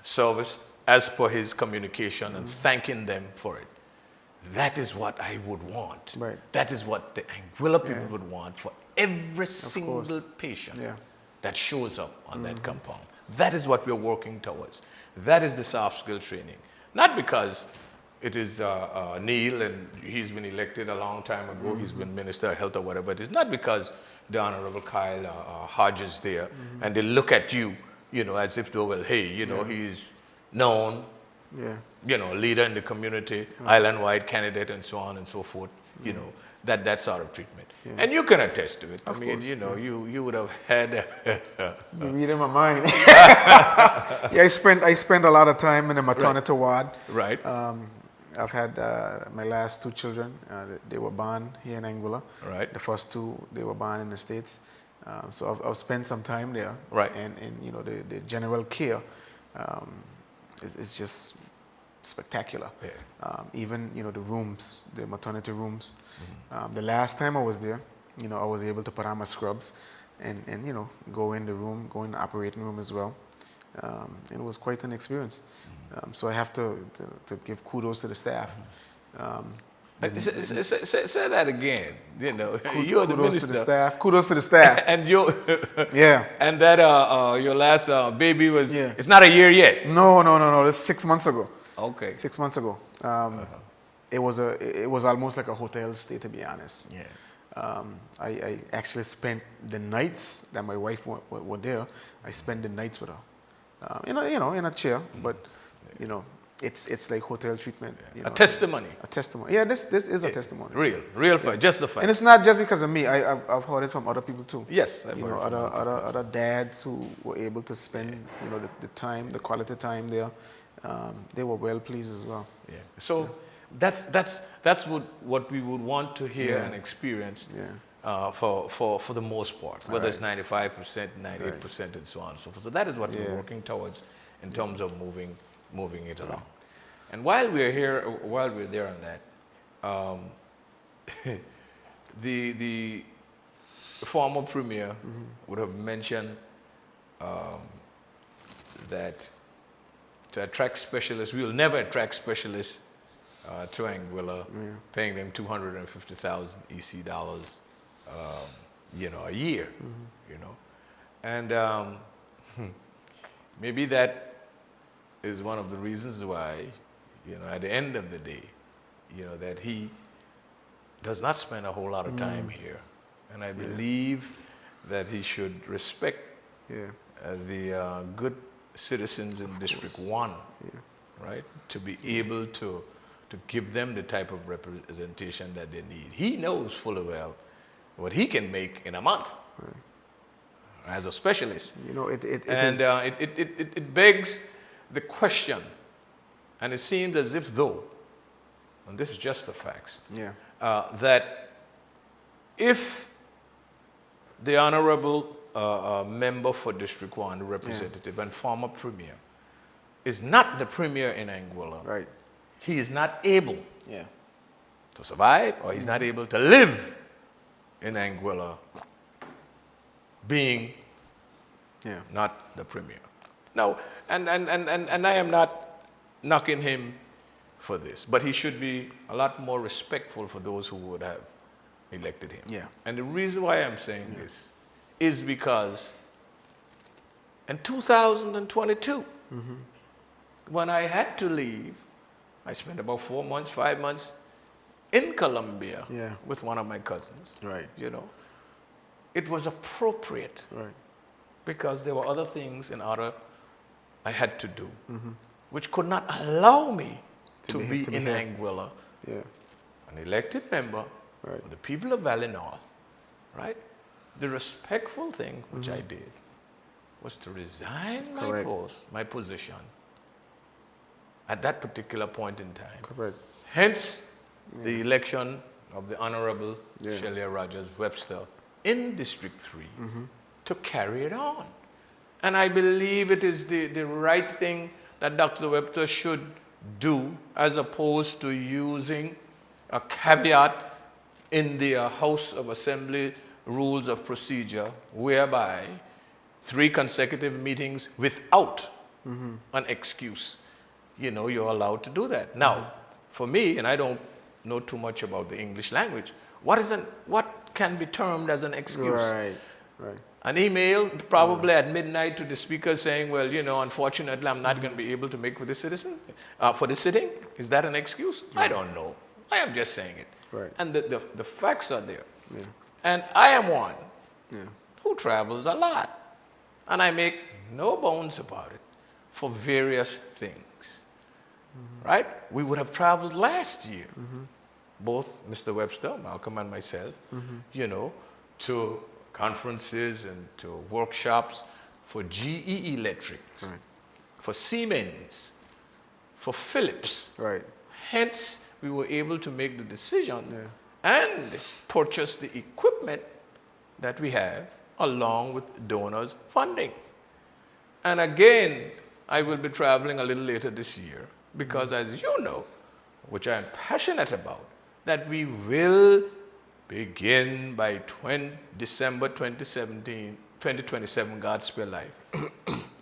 service as per his communication and thanking them for it. That is what I would want. That is what the Anguilla people would want for every single patient that shows up on that compound. That is what we're working towards. That is the soft skill training. Not because it is Neil and he's been elected a long time ago, he's been Minister of Health or whatever it is. Not because the Honorable Kyle Hodge is there and they look at you, as if though, well, hey, he's known, leader in the community, island-wide candidate and so on and so forth, that sort of treatment. And you can attest to it. I mean, you would have had... You're reading my mind. I spent a lot of time in the maternity ward. I've had my last 2 children. They were born here in Anguilla. The first 2, they were born in the States. So I've spent some time there. And the general care is just spectacular. Even the rooms, the maternity rooms. The last time I was there, I was able to put on my scrubs and go in the room, go in the operating room as well. It was quite an experience. So I have to give kudos to the staff. Say that again. You know, you're the Kudos minister. to the staff. Kudos to the staff. And you, Yeah. and that your last baby was. Yeah. It's not a year yet. No. This is 6 months ago. Okay. 6 months ago. It was almost like a hotel stay, to be honest. Yeah. I actually spent the nights that my wife were there. I spent the nights with her, in a chair. But it's like hotel treatment. A testimony. A testimony. Yeah, this is a testimony. Real fact, just the fact. And it's not just because of me. I've heard it from other people too. Yes, I've You heard know, from other dads who were able to spend the time, the quality time there. They were well pleased as well. Yeah. So that's what we would want to hear Yeah. and experience. Yeah. For the most part, whether it's Right. 95%, 98%, and so on and so forth. So that is what we're Yeah. working towards in terms of moving it along. And while we're there on that, the former premier would have mentioned that to attract specialists, we will never attract specialists to Anguilla, paying them $250,000 EC dollars, a year, and maybe that is one of the reasons why, at the end of the day, that he does not spend a whole lot of time here, and I believe that he should respect the good citizens in District 1, right, to be able to give them the type of representation that they need. He knows full well what he can make in a month as a specialist. It begs the question, and it seems as if though, and this is just the facts, that if the honorable member for District 1, the representative and former premier, is not the premier in Anguilla, Right. he is not able Yeah. to survive, or he's not able to live in Anguilla being not the premier. Now, and I am not knocking him for this, but he should be a lot more respectful for those who would have elected him. Yeah. And the reason why I'm saying this is because in 2022, when I had to leave, I spent about 4 months, 5 months in Colombia with one of my cousins. Right. It was appropriate Right. because there were other things I had to do, which could not allow me to be in here. Anguilla, Yeah. an elected member Right. of the people of Valley North, right? The respectful thing which I did was to resign my Correct. post, my position at that particular point in time. Correct. Hence, the election of the Honorable Yeah. Shelia Rogers Webster in District 3 to carry it on. And I believe it is the right thing that Dr. Webster should do, as opposed to using a caveat in the House of Assembly rules of procedure, whereby 3 consecutive meetings without an excuse, you're allowed to do that. Now, for me, and I don't know too much about the English language, what can be termed as an excuse? Right. Right. An email probably at midnight to the speaker saying, well, unfortunately, I'm not going to be able to make for this sitting. Is that an excuse? I don't know. I am just saying it. Right. And the facts are there. Yeah. And I am one Yeah. who travels a lot. And I make no bones about it for various things. Right? We would have traveled last year, both Mr. Webster, Malcolm, and myself, to conferences and to workshops for GE Electric, for Siemens, for Philips. Right. Hence, we were able to make the decision and purchase the equipment that we have along with donors' funding. And again, I will be traveling a little later this year because, as you know, which I am passionate about, that we will begin by December 2027, God spare life,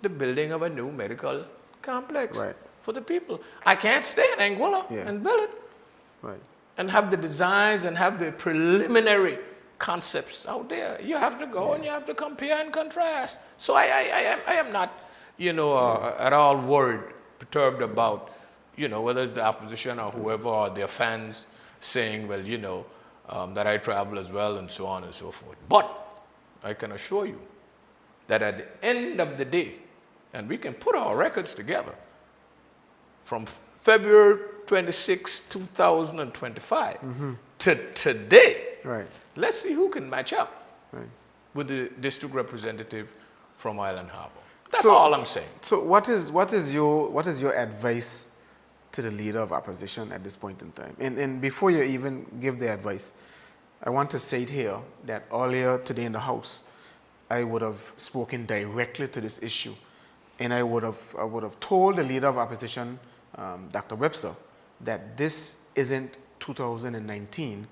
the building of a new medical complex for the people. I can't stay in Anguilla and build it. Right. and have the designs and have the preliminary concepts out there. You have to go and you have to compare and contrast. So I am not, at all worried, perturbed about, whether it's the opposition or whoever or their fans saying, well, that I travel as well and so on and so forth. But I can assure you that at the end of the day, and we can put our records together, from February 26, 2025 to today, Right. let's see who can match up Right. with the district representative from Island Harbor. That's So- all I'm saying. So what is your advice to the leader of opposition at this point in time? And before you even give the advice, I want to say it here that earlier today in the House, I would have spoken directly to this issue, and I would have told the leader of opposition, Dr. Webster, that this isn't 2019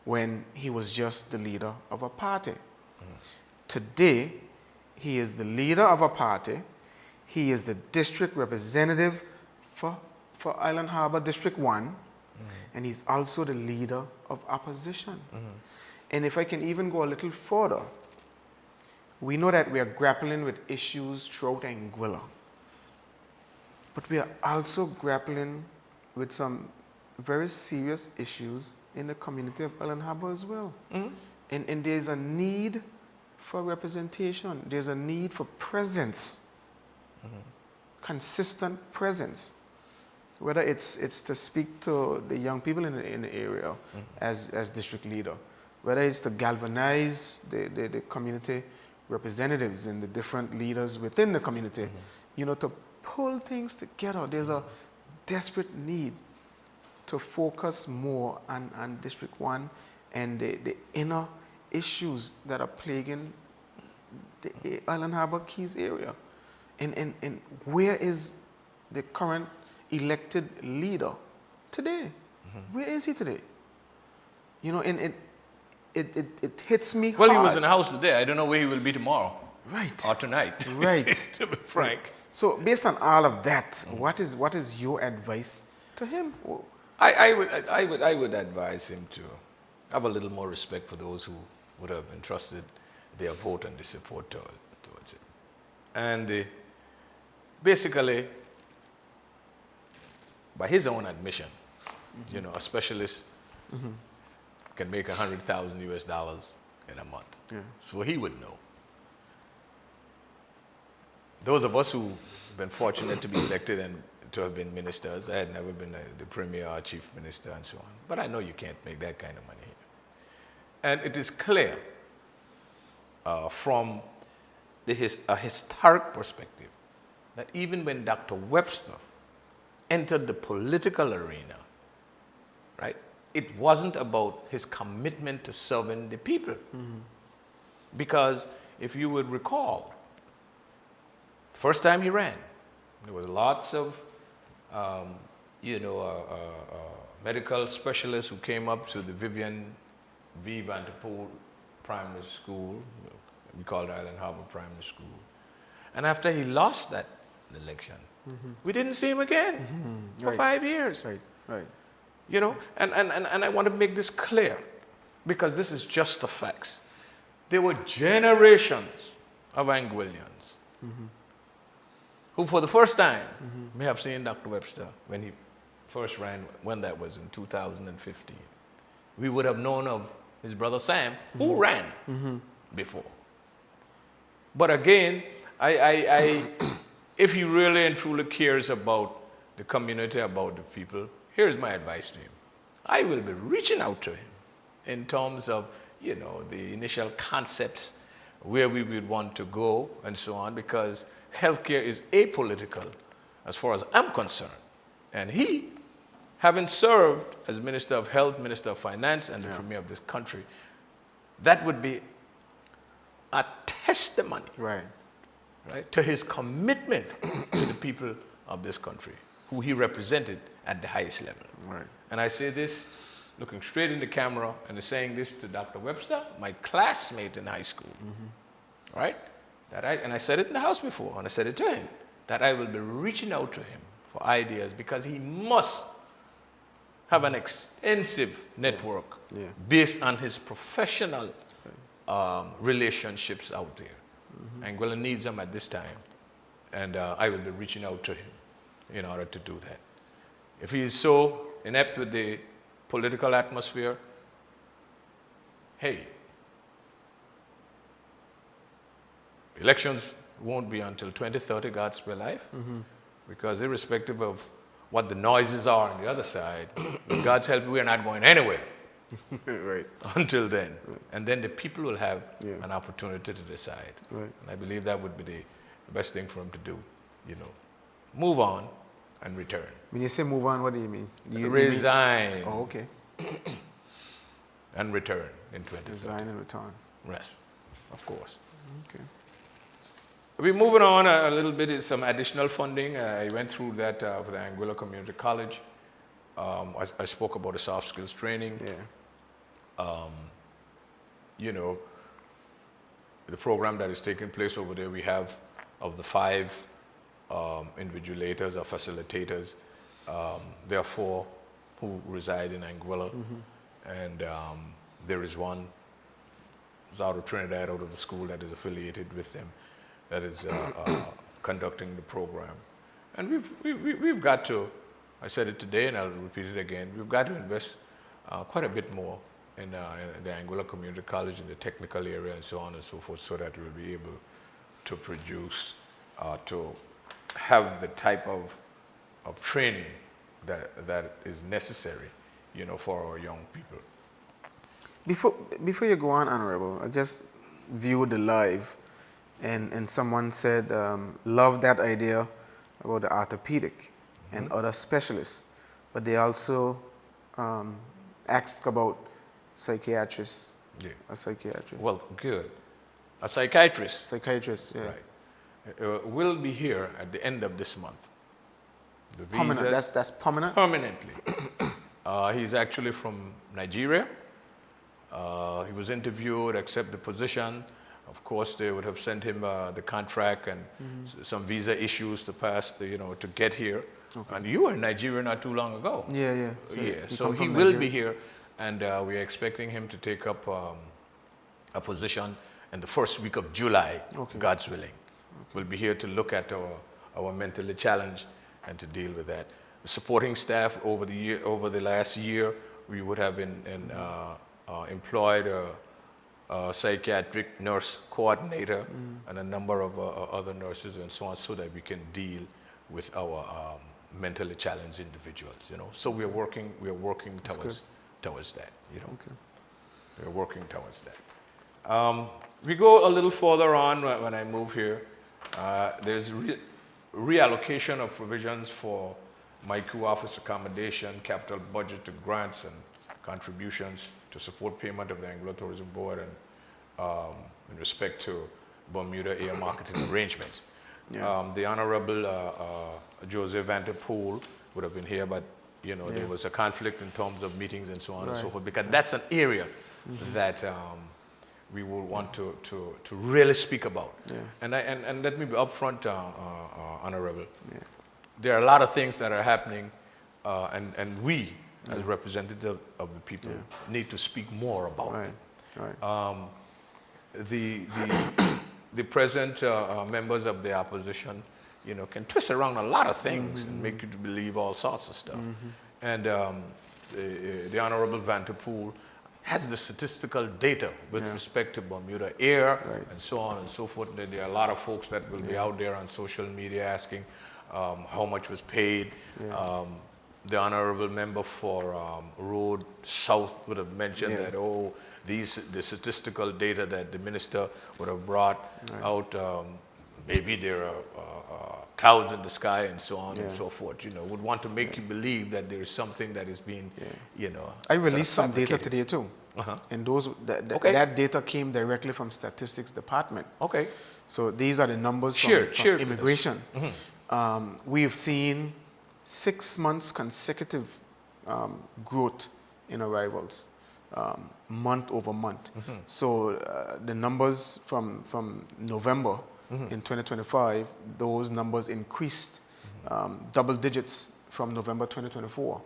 when he was just the leader of a party. Today, he is the leader of a party. He is the district representative for Island Harbor District 1, and he's also the leader of opposition. And if I can even go a little further, we know that we are grappling with issues throughout Anguilla, but we are also grappling with some very serious issues in the community of Island Harbor as well. And there's a need for representation. There's a need for presence, consistent presence. Whether it's to speak to the young people in the area as district leader, whether it's to galvanize the community representatives and the different leaders within the community, to pull things together. There's a desperate need to focus more on District 1 and the inner issues that are plaguing the Island Harbor Keys area. And where is the current elected leader today? Where is he today? And it hits me Well, hard. he was in the House today. I don't know where he will be tomorrow Right. or tonight. Right. To be frank. So based on all of that, what is your advice to him? I would advise him to have a little more respect for those who would have entrusted their vote and their support towards it. And basically, by his own admission, a specialist can make $100,000 in a month. Yeah. So he would know. Those of us who've been fortunate to be elected and to have been ministers, I had never been the premier or chief minister and so on, but I know you can't make that kind of money here. And it is clear from a historic perspective that even when Dr. Webster entered the political arena, right, it wasn't about his commitment to serving the people. Because if you would recall, the first time he ran, there were lots of medical specialists who came up to the Vivian V. Vanderpool Primary School. We called it Island Harbor Primary School. And after he lost that election, we didn't see him again for Right. 5 years. Right. And I want to make this clear because this is just the facts. There were generations of Anguillians who for the first time may have seen Dr. Webster when he first ran, when that was in 2015. We would have known of his brother Sam, who ran before. But again, if he really and truly cares about the community, about the people, here's my advice to him. I will be reaching out to him in terms of, the initial concepts, where we would want to go and so on, because healthcare is apolitical as far as I'm concerned. And he, having served as Minister of Health, Minister of Finance, and the Premier of this country, that would be a testimony, Right. to his commitment to the people of this country, who he represented at the highest level. Right. And I say this looking straight in the camera and saying this to Dr. Webster, my classmate in high school, right? And I said it in the House before, and I said it to him, that I will be reaching out to him for ideas because he must have an extensive network Yeah. based on his professional relationships out there. Anguilla needs them at this time, and I will be reaching out to him in order to do that. If he is so inept with the political atmosphere, hey, elections won't be until 2030, God spare life, because irrespective of what the noises are on the other side, with God's help, we're not going anywhere Right. until then. And then the people will have Yeah. an opportunity to decide. Right. And I believe that would be the best thing for him to do, move on and return. When you say move on, what do you mean? You Resign oh, okay. and return in 2030. Resign and return. Yes, of course. Okay. We're moving on a little bit, is some additional funding. I went through that for the Anguilla Community College. I spoke about the soft skills training. Yeah. The program that is taking place over there, we have of the 5 invigilators or facilitators, there are 4 who reside in Anguilla, and there is one who's out of Trinidad, out of the school that is affiliated with them, that is conducting the program. And we've got to, I said it today and I'll repeat it again, we've got to invest quite a bit more in the Anguilla Community College, in the technical area and so on and so forth, so that we'll be able to produce, to have the type of training that is necessary, for our young people. Before you go on, Honorable, I just viewed the live, and someone said, love that idea about the orthopedic and other specialists, but they also asked about psychiatrists. Yeah. A psychiatrist. Well, good. A psychiatrist. Psychiatrist, yeah. Right. Will be here at the end of this month. The Permanent. visas- That's permanent. Permanently. He's actually from Nigeria. He was interviewed, accepted the position. Of course, they would have sent him the contract and some visa issues to pass, to get here. Okay. And you were in Nigeria not too long ago. Yeah. So he will be here, and we are expecting him to take up a position in the first week of July, God's willing. Okay. We'll be here to look at our mentally challenged and to deal with that. The supporting staff over the last year, we would have employed a psychiatric nurse coordinator and a number of other nurses and so on, so that we can deal with our mentally challenged individuals. So we are working towards that. Okay. We're working towards that. We go a little further on when I move here. There's reallocation of provisions for MICU office accommodation, capital budget to grants and contributions to support payment of the Anguilla Tourism Board and in respect to Bermuda air marketing arrangements. Yeah. The Honorable Joseph Vanderpool would have been here, but there was a conflict in terms of meetings and so on and so forth, because that's an area that we will want to really speak about. Yeah. And let me be upfront, Honorable. Yeah. There are a lot of things that are happening, and we, as representatives of the people, need to speak more about it. Right. The present members of the opposition, can twist around a lot of things and make you believe all sorts of stuff. And the Honorable Vanderpool has the statistical data with respect to Bermuda Air and so on and so forth. There are a lot of folks that will be out there on social media asking how much was paid. The Honorable Member for Road South would have mentioned that, the statistical data that the Minister would have brought out, maybe there are clouds in the sky and so on and so forth, would want to make you believe that there is something that is being, I released some data today too. And that data came directly from Statistics Department. Okay. So these are the numbers from immigration. We've seen 6 months consecutive growth in arrivals, month over month. So the numbers from November in 2025, those numbers increased double digits from November 2024.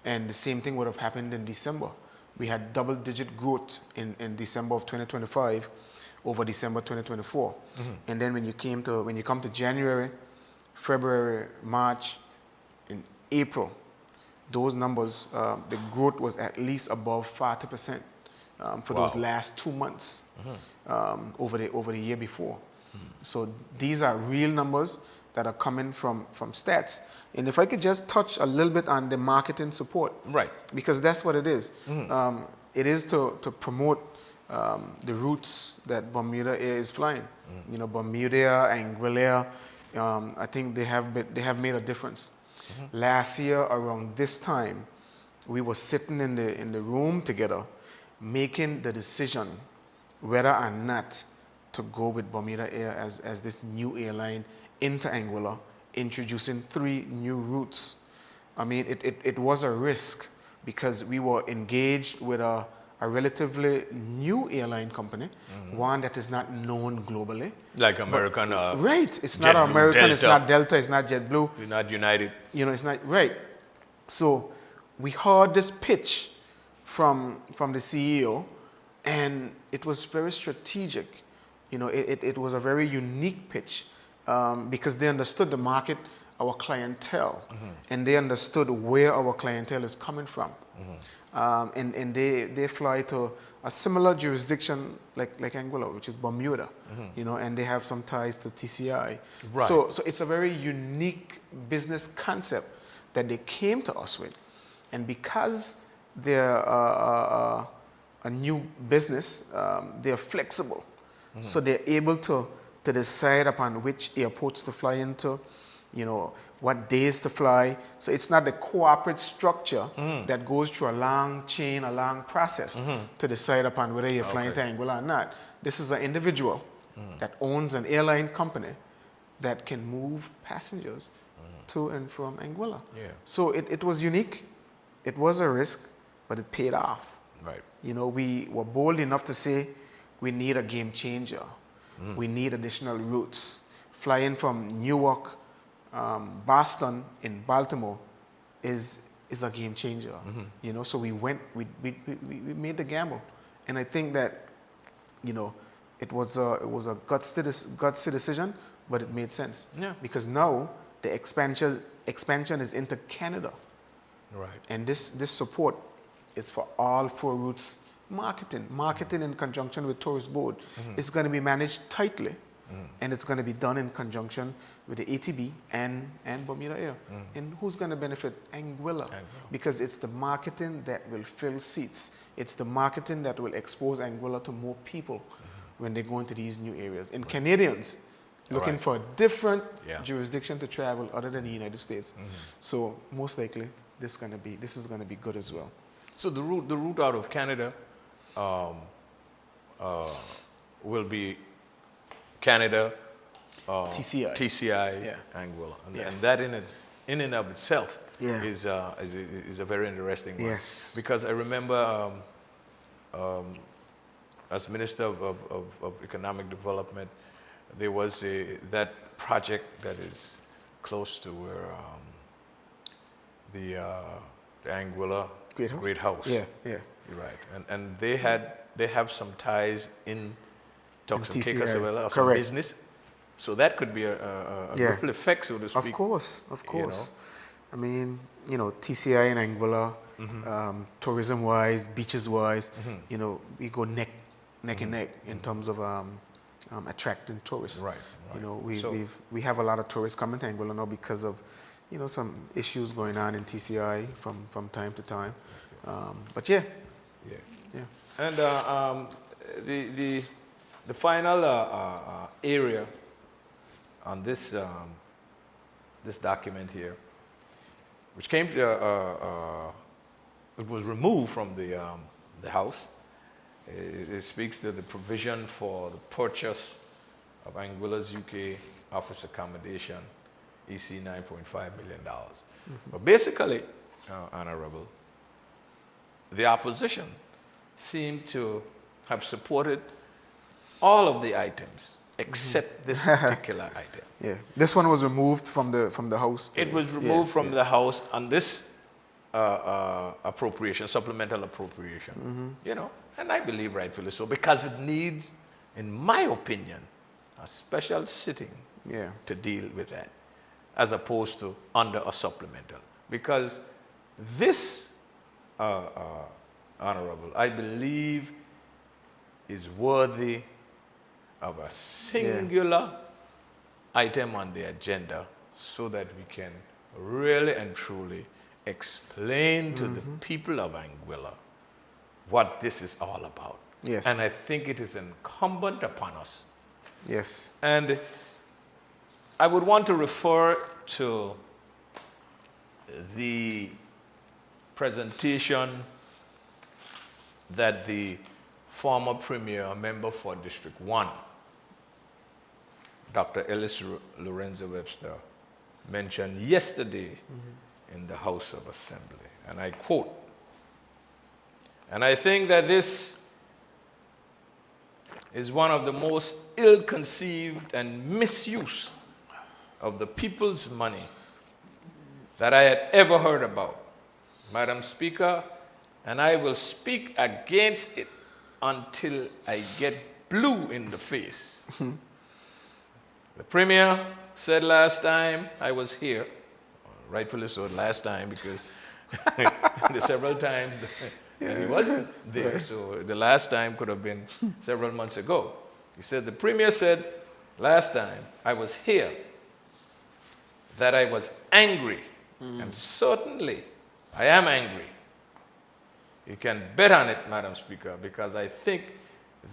And the same thing would have happened in December. We had double-digit growth in December of 2025 over December 2024. And then when you come to January, February, March, and April, those numbers, the growth was at least above 40% for those last 2 months over the year before. So these are real numbers that are coming from stats. And if I could just touch a little bit on the marketing support. Right. Because that's what it is. It is to promote the routes that Bermuda Air is flying. You know, Bermuda, Anguilla, I think they have made a difference. Last year around this time, we were sitting in the room together, making the decision whether or not to go with Bermuda Air as this new airline into Anguilla, introducing 3 new routes. I mean, it was a risk because we were engaged with a relatively new airline company, one that is not known globally. Like American. Right. It's not American, Delta. It's not Delta, it's not JetBlue. It's not United. You know, it's not, right. So we heard this pitch from the CEO, and it was very strategic. You know, it was a very unique pitch because they understood the market, our clientele, and they understood where our clientele is coming from. And they fly to a similar jurisdiction like Anguilla, which is Bermuda, you know, and they have some ties to TCI. Right. So it's a very unique business concept that they came to us with. And because they're a new business, they're flexible. So they're able to decide upon which airports to fly into, you know, what days to fly. So it's not the corporate structure that goes through a long chain, a long process to decide upon whether you're flying to Anguilla or not. This is an individual that owns an airline company that can move passengers to and from Anguilla. Yeah. So it was unique. It was a risk, but it paid off. Right. You know, we were bold enough to say we need a game changer. We need additional routes. Flying from Newark, Boston in Baltimore is a game changer. You know, so we made the gamble. And I think that, you know, it was a gutsy decision, but it made sense. Yeah. Because now the expansion is into Canada. Right. And this support is for all 4 routes. Marketing in conjunction with Tourist Board is going to be managed tightly, and it's going to be done in conjunction with the ATB and Bermuda Air. And who's going to benefit? Anguilla. Because it's the marketing that will fill seats. It's the marketing that will expose Anguilla to more people when they go into these new areas. And Canadians looking for a different jurisdiction to travel other than the United States. So most likely this is going to be good as well. So the route out of Canada will be Canada, TCI, Anguilla, and that in and of itself is a very interesting one. Yes. Because I remember as Minister of Economic Development, there was that project that is close to where the Anguilla Great House. Yeah. You're right. And they have some ties in Tucson, of some business. So that could be a ripple effect, so to speak. Of course. You know? I mean, you know, TCI and Anguilla, tourism-wise, beaches-wise, you know, we go neck and neck in terms of attracting tourists. Right. You know, we have a lot of tourists coming to Anguilla now because of, you know, some issues going on in TCI from time to time. But yeah. And the final area on this this document here, which came it was removed from the House. It speaks to the provision for the purchase of Anguilla's UK office accommodation, EC $9.5 million. But basically, Honorable, the opposition seemed to have supported all of the items except this particular item. Yeah. This one was removed from the house. It was removed from the house on this appropriation, supplemental appropriation. You know, and I believe rightfully so, because it needs, in my opinion, a special sitting to deal with that, as opposed to under a supplemental. Because this, Honorable, I believe is worthy of a singular item on the agenda, so that we can really and truly explain to the people of Anguilla what this is all about. Yes. And I think it is incumbent upon us. Yes. And I would want to refer to the presentation that the former Premier, member for District 1, Dr. Ellis Lorenzo Webster, mentioned yesterday in the House of Assembly. And I quote, and I think that this is one of the most ill-conceived and misuse of the people's money that I had ever heard about, Madam Speaker, and I will speak against it until I get blue in the face. The Premier said last time I was here, rightfully so last time, because the several times that he wasn't there, so the last time could have been several months ago. He said, the Premier said last time I was here that I was angry, and certainly I am angry. You can bet on it, Madam Speaker, because I think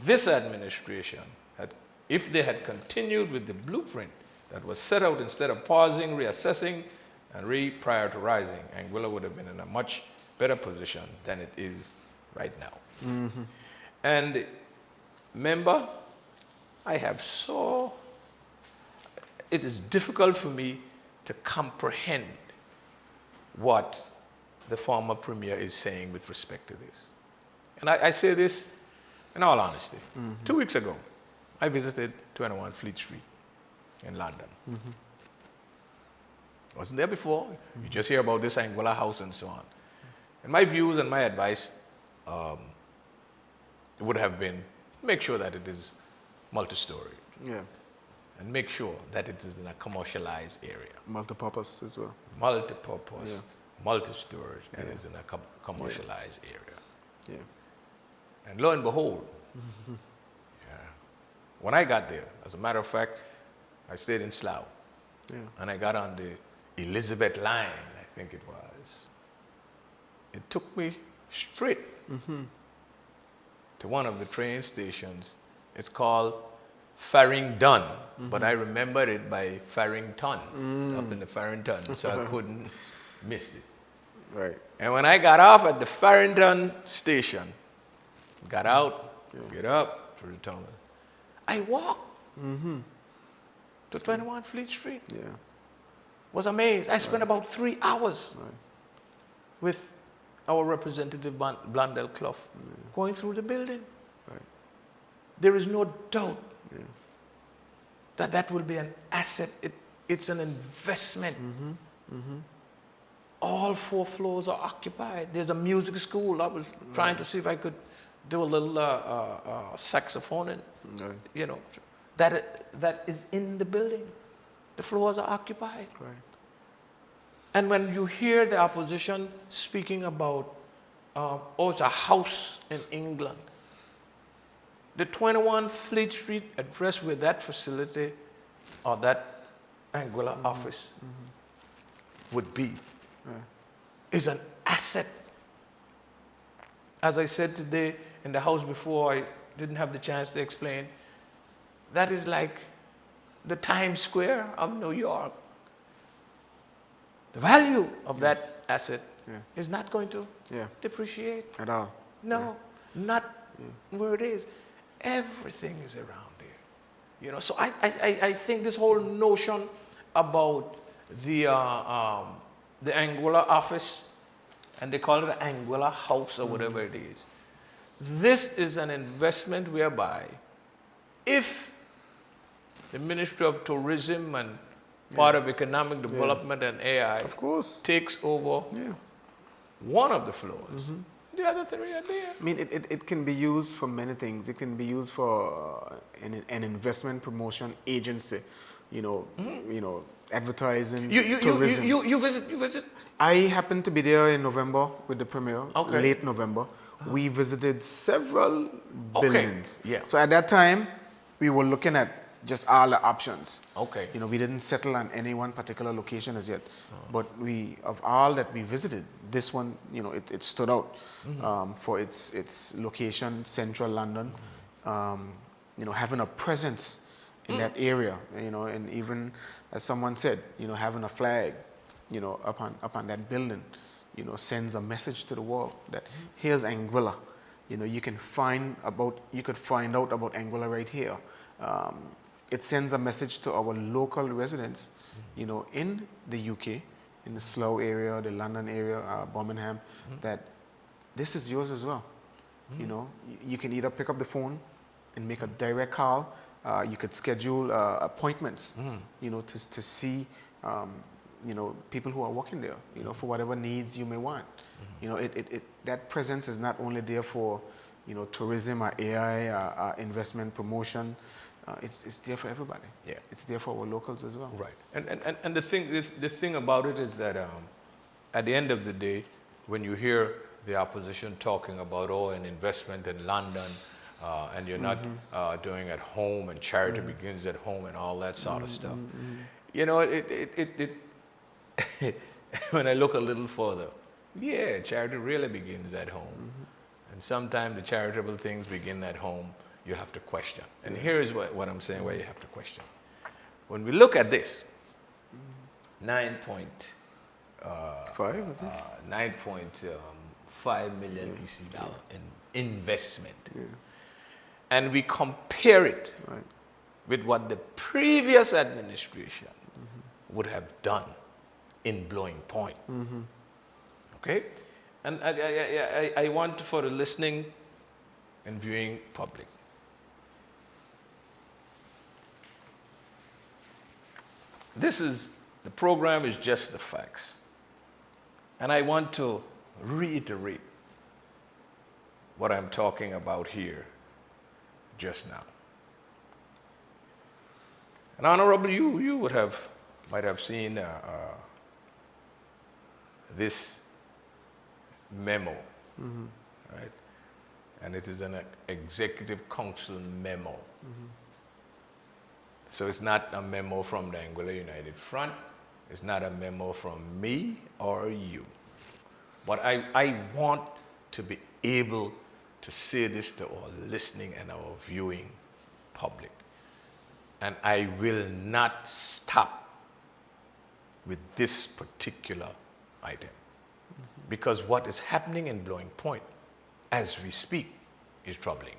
this administration, if they had continued with the blueprint that was set out, instead of pausing, reassessing, and reprioritizing, Anguilla would have been in a much better position than it is right now. And member, it is difficult for me to comprehend what the former Premier is saying with respect to this. And I say this in all honesty. 2 weeks ago, I visited 21 Fleet Street in London. Wasn't there before. You just hear about this Anguilla house and so on. And my views and my advice would have been, make sure that it is multi-story. Yeah. And make sure that it is in a commercialized area. Multi-purpose as well. Multi-purpose, multi-storage, and is in a commercialized area. Yeah. And lo and behold, when I got there, as a matter of fact, I stayed in Slough. And I got on the Elizabeth line, I think it was. It took me straight to one of the train stations. It's called Farringdon, but I remembered it by Farrington, up in the Farrington, so I couldn't miss it. Right. And when I got off at the Farringdon station, got out, get up through the tunnel, I walked to 21 Fleet Street. Yeah. Was amazed. I spent about 3 hours with our representative Blundell Clough going through the building. Right. There is no doubt that will be an asset. It's an investment. All 4 floors are occupied. There's a music school. I was trying to see if I could do a little saxophone, and you know, that is in the building. The floors are occupied. Right. And when you hear the opposition speaking about, it's a house in England, the 21 Fleet Street address where that facility or that Anguilla office would be is an asset. As I said today in the house before, I didn't have the chance to explain, that is like the Times Square of New York. The value of that asset is not going to depreciate. At all. No, not where it is. Everything is around there. You know, so I think this whole notion about the Anguilla office, and they call it the Anguilla house or whatever it is. This is an investment whereby if the Ministry of Tourism and part of Economic Development and AI Of course. takes over Yeah. one of the floors. The other three are there. I mean, it can be used for many things. It can be used for an investment promotion agency, advertising, tourism. You visit? I happened to be there in November with the premier, Okay. late November. We visited several Okay. buildings. Yeah. So at that time, we were looking at just all the options. Okay. We didn't settle on any one particular location as yet. But of all that we visited, this one, it stood out for its location, central London, having a presence in that area, and even as someone said, having a flag, upon that building, sends a message to the world that here's Anguilla. You could find out about Anguilla right here. It sends a message to our local residents, in the UK, in the Slough area, the London area, Birmingham, that this is yours as well. You can either pick up the phone and make a direct call. You could schedule appointments, to see, people who are working there, for whatever needs you may want. That presence is not only there for, tourism or AI, investment promotion. It's there for everybody. Yeah. It's there for our locals as well. Right. And the thing about it is that at the end of the day, when you hear the opposition talking about an investment in London, and you're not doing at home, and charity begins at home, and all that sort of stuff, when I look a little further, charity really begins at home, and sometimes the charitable things begin at home. You have to question. And here is what I'm saying, why you have to question. When we look at this, 9.5 million EC dollar in investment, and we compare it with what the previous administration would have done in Blowing Point. Okay? And I want for the listening and viewing public, the program is just the facts. And I want to reiterate what I'm talking about here just now. And Honorable, you might have seen this memo, right? And it is an executive council memo. So it's not a memo from the Anguilla United Front. It's not a memo from me or you. But I want to be able to say this to our listening and our viewing public. And I will not stop with this particular item. Because what is happening in Blowing Point as we speak is troubling.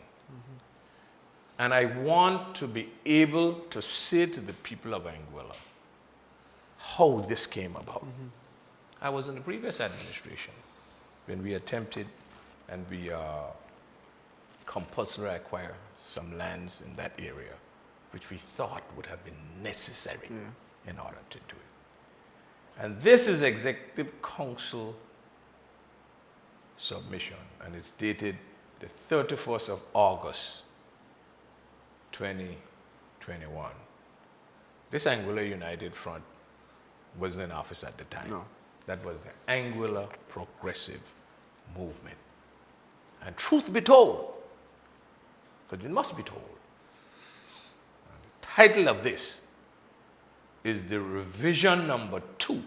And I want to be able to say to the people of Anguilla how this came about. I was in the previous administration when we attempted and we compulsory acquire some lands in that area, which we thought would have been necessary in order to do it. And this is Executive Council submission, and it's dated the 31st of August, 2021. This Anguilla United Front wasn't in office at the time. No. That was the Anguilla Progressive Movement. And truth be told, because it must be told, the title of this is the revision number 2,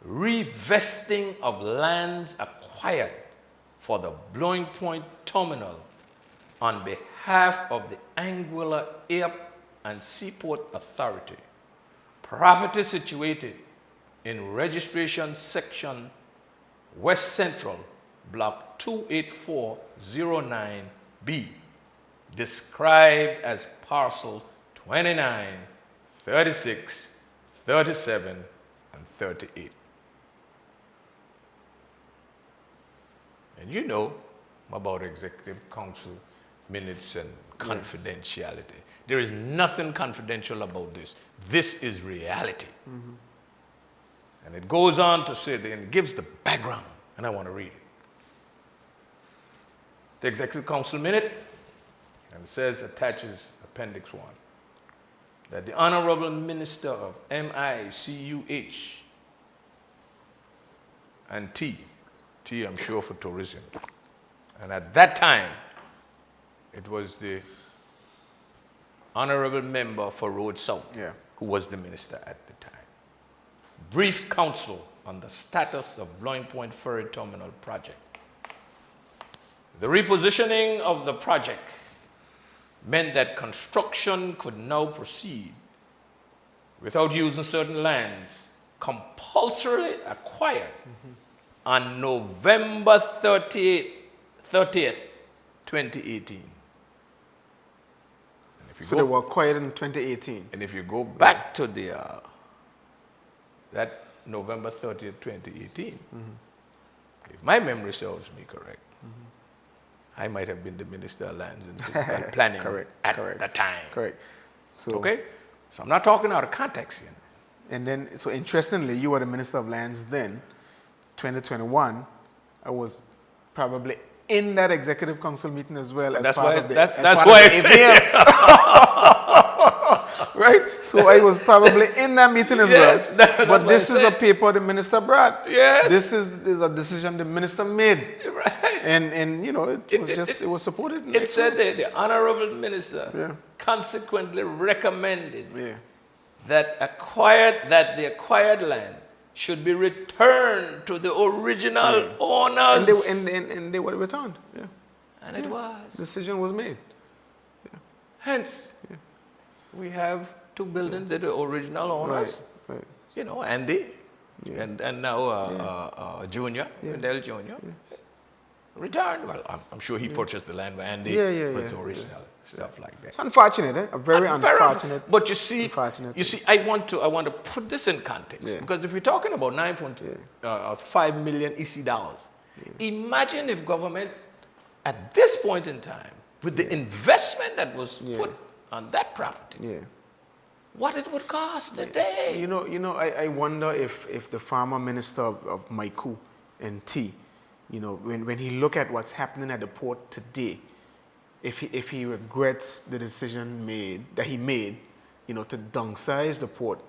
revesting of lands acquired for the Blowing Point Terminal on behalf of the Anguilla Air and Seaport Authority, property situated in registration section West Central, block 28409B, described as parcel 29, 36, 37, and 38. And you know about Executive Council minutes and confidentiality. There is nothing confidential about this. This is reality. And it goes on to say, and it gives the background, and I want to read it. The Executive Council minute, and it says, attaches Appendix 1, that the Honorable Minister of MICUH and T, I'm sure for tourism, and at that time, it was the Honorable Member for Road South, who was the minister at the time, briefed council on the status of Blowing Point Ferry Terminal project. The repositioning of the project meant that construction could now proceed without using certain lands compulsorily acquired on November 30th, 2018. So they were acquired in 2018. And if you go back to the that November 30th, 2018, if my memory serves me correct, I might have been the Minister of Lands and Physical Planning at the time. Correct. So, okay? So I'm not talking out of context here. And then, so interestingly, you were the Minister of Lands then, 2021. I was probably in that Executive Council meeting as well. That's why I say. Right? So I was probably in that meeting as well. But this is a paper the minister brought. Yes. This is a decision the minister made. Right. And you know, it was supported. It said that the Honorable Minister consequently recommended that the acquired land should be returned to the original owners. And they were returned. Yeah. And it was. Decision was made. Hence, we have two buildings that are original owners. Right. You know, Andy and now Junior, Wendell Junior. Returned. Well, I'm sure he purchased the land by Andy. But original stuff like that. It's unfortunate, a very unfortunate. But you see, I want to put this in context because if we're talking about 9.5 million EC dollars, imagine if government at this point in time, with the investment that was put on that property, what it would cost today. You know, I wonder if the former minister of Maiku and T, you know, when he look at what's happening at the port today, if he regrets the decision that he made, you know, to downsize the port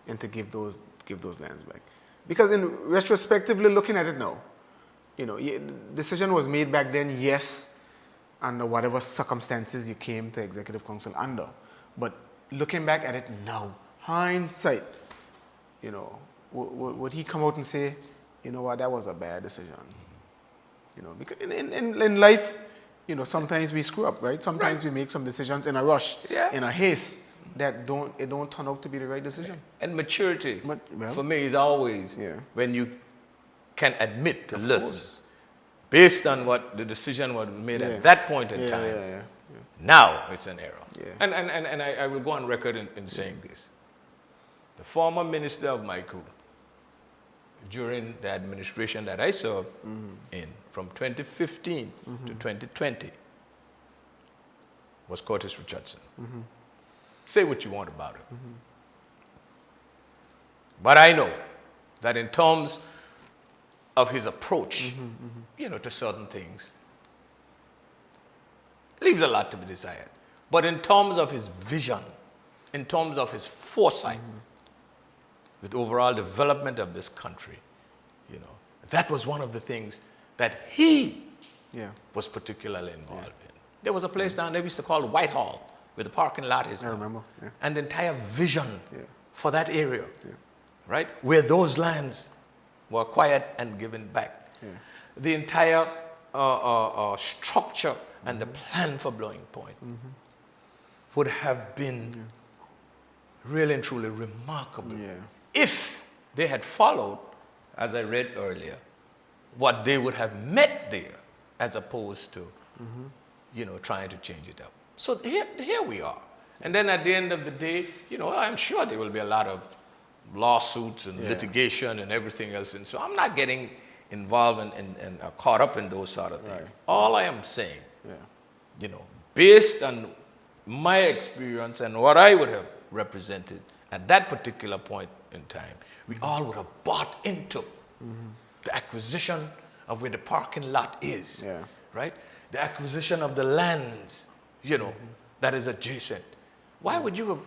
and to give those lands back. Because in retrospectively looking at it now, you know, decision was made back then, yes, under whatever circumstances you came to Executive Council under. But looking back at it now, hindsight, you know, would he come out and say, you know what, that was a bad decision? You know, because in life, you know, sometimes we screw up, right? Sometimes we make some decisions in a rush, in a haste, that don't turn out to be the right decision. And maturity, for me, is always when you can admit to listen, based on what the decision was made at that point in time. Now it's an error. And I will go on record in saying this. The former minister of Maiku, during the administration that I served in, from 2015 to 2020, was Curtis Richardson. Say what you want about it. But I know that in terms of his approach, you know, to certain things, leaves a lot to be desired. But in terms of his vision, in terms of his foresight, with the overall development of this country, you know, that was one of the things that he was particularly involved in. There was a place down there we used to call Whitehall, where the parking lot is now. I remember. And the entire vision for that area, right, where those lands were acquired and given back. The entire structure and the plan for Blowing Point would have been really and truly remarkable if they had followed, as I read earlier, what they would have met there, as opposed to, you know, trying to change it up. So here we are. And then at the end of the day, you know, I'm sure there will be a lot of lawsuits and litigation and everything else. And so I'm not getting involved and caught up in those sort of things. All I am saying, you know, based on my experience and what I would have represented at that particular point in time, we all would have bought into the acquisition of where the parking lot is, Yeah. right? The acquisition of the lands, that is adjacent. Why would you,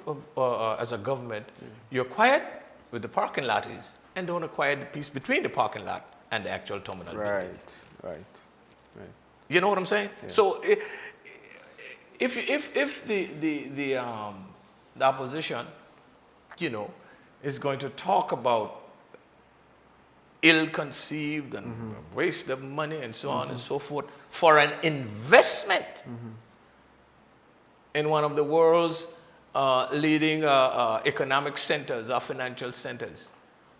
as a government, you acquired where the parking lot is and don't acquire the piece between the parking lot and the actual terminal building? Right. You know what I'm saying? Yeah. So if the opposition, is going to talk about ill-conceived and waste of money and so on and so forth for an investment in one of the world's leading economic centers or financial centers,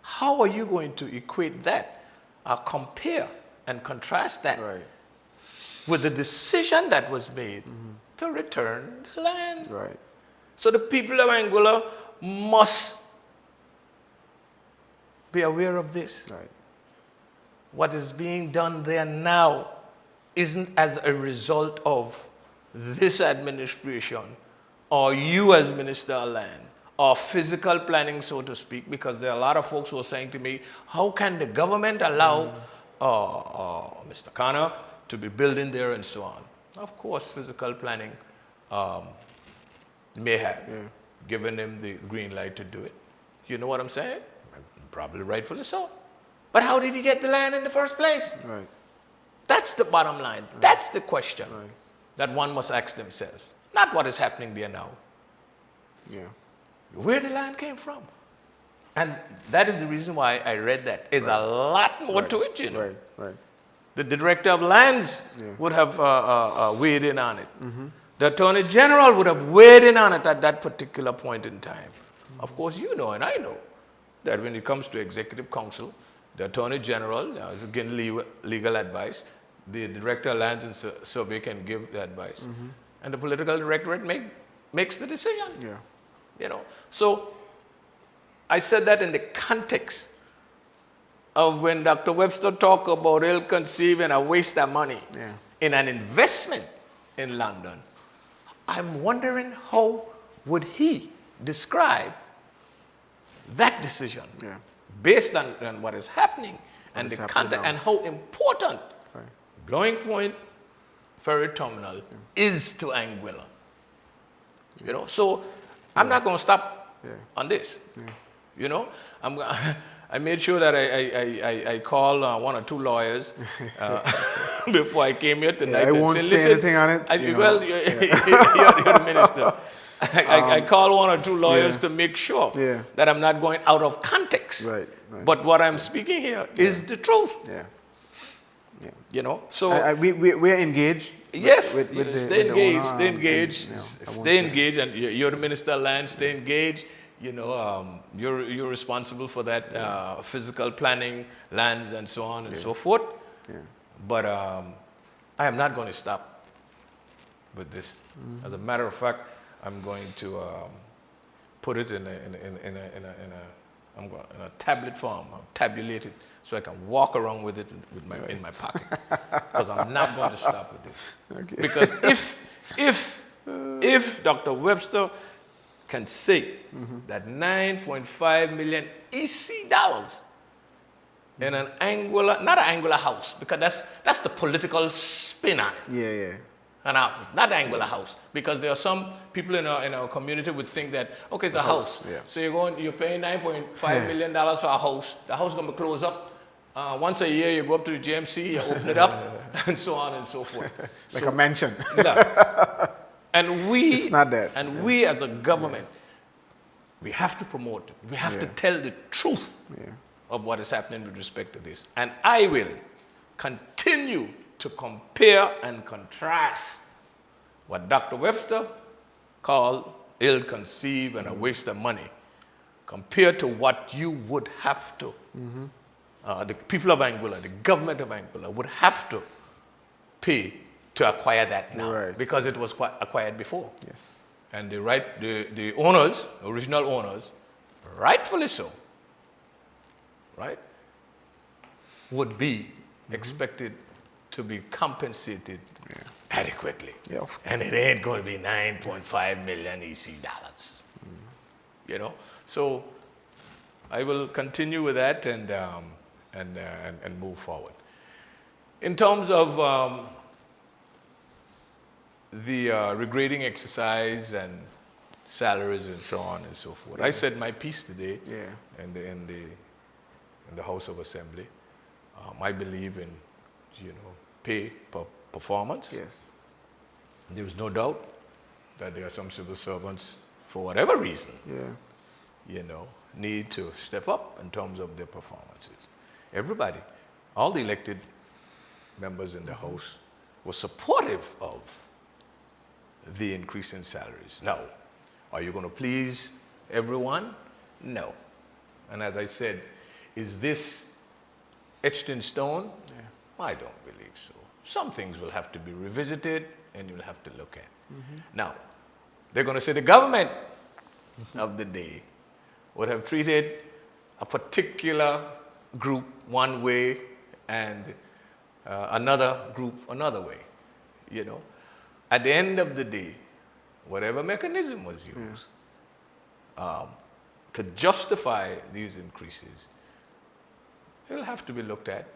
how are you going to equate that, compare and contrast that Right. with the decision that was made to return the land? Right. So the people of Anguilla must be aware of this. Right. What is being done there now isn't as a result of this administration or you as Minister of Land or physical planning, so to speak, because there are a lot of folks who are saying to me, how can the government allow Mr. Khanna to be building there and so on? Of course, physical planning may have given him the green light to do it. You know what I'm saying? Probably rightfully so. But how did he get the land in the first place? Right. That's the bottom line. That's the question that one must ask themselves. Not what is happening there now. Yeah. Where the land came from. And that is the reason why I read that. There's a lot more to it, Right. The director of lands would have weighed in on it. The attorney general would have weighed in on it at that particular point in time. Of course, you know and I know that when it comes to executive council, the attorney general is getting legal advice. The director of lands and survey can give the advice. And the political directorate makes the decision. Yeah. So I said that in the context of when Dr. Webster talked about ill-conceived and a waste of money in an investment in London. I'm wondering how would he describe that decision based on what is happening and the context and how important Blowing Point Ferry Terminal is to Anguilla. So I'm not going to stop on this. I made sure that I called one or two lawyers before I came here tonight. I won't say anything on it. Well, you're the minister. I called one or two lawyers to make sure that I'm not going out of context. Right. But what I'm speaking here is the truth. So we're engaged. Yes, with stay engaged, owner, stay engaged, stay engaged, and you're the minister of land. Stay engaged. You're responsible for that physical planning, lands, and so on and so forth. But I am not going to stop with this. As a matter of fact, I'm going to put it in a tablet form. I'll tabulate it so I can walk around with it in my pocket. Because I'm not going to stop with this. Okay. Because if Dr. Webster can say that 9.5 million EC dollars in an Anguilla, not an Anguilla house, because that's the political spin on it. An office, not an Anguilla house, because there are some people in our community would think that it's a house. So you're paying $9.5 million for a house. The house is going to close up. Once a year, you go up to the GMC, you open it up, and so on and so forth. Like a mansion. And we, it's not that. And we as a government, we have to promote, we have to tell the truth of what is happening with respect to this. And I will continue to compare and contrast what Dr. Webster called ill-conceived and a waste of money compared to what you would have to, the people of Anguilla, the government of Anguilla would have to pay to acquire that now because it was acquired before. Yes. And the owners, original owners, rightfully so, would be expected to be compensated adequately. Yeah. And it ain't going to be 9.5 million EC dollars. You know, so I will continue with that and move forward. In terms of the regrading exercise and salaries and so on and so forth, I said my piece today in the House of Assembly. I believe in, pay per performance. Yes. There is no doubt that there are some civil servants, for whatever reason, need to step up in terms of their performances. Everybody, all the elected members in the House were supportive of the increase in salaries. Now, are you going to please everyone? No. And as I said, is this etched in stone? Yeah. I don't believe so. Some things will have to be revisited and you'll have to look at. Now, they're going to say the government of the day would have treated a particular group one way and another group another way. At the end of the day, whatever mechanism was used to justify these increases, it'll have to be looked at.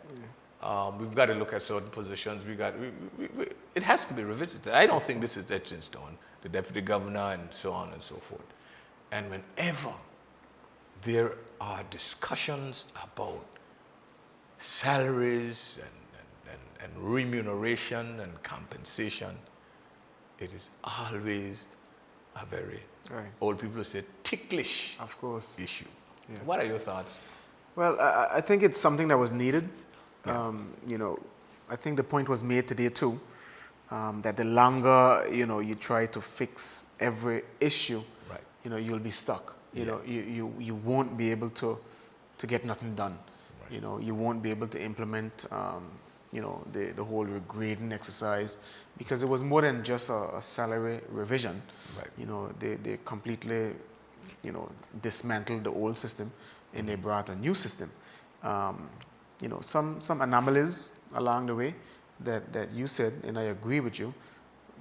We've got to look at certain positions. It has to be revisited. I don't think this is etched in stone. The deputy governor and so on and so forth. And whenever there are discussions about salaries and remuneration and compensation, it is always a very, old people say, ticklish issue. Yeah. What are your thoughts? Well, I think it's something that was needed. I think the point was made today too, that the longer, you try to fix every issue, you'll be stuck. You won't be able to get nothing done. You won't be able to implement, the whole regrading exercise, because it was more than just a salary revision. They completely, dismantled the old system and they brought a new system. Some anomalies along the way that you said, and I agree with you,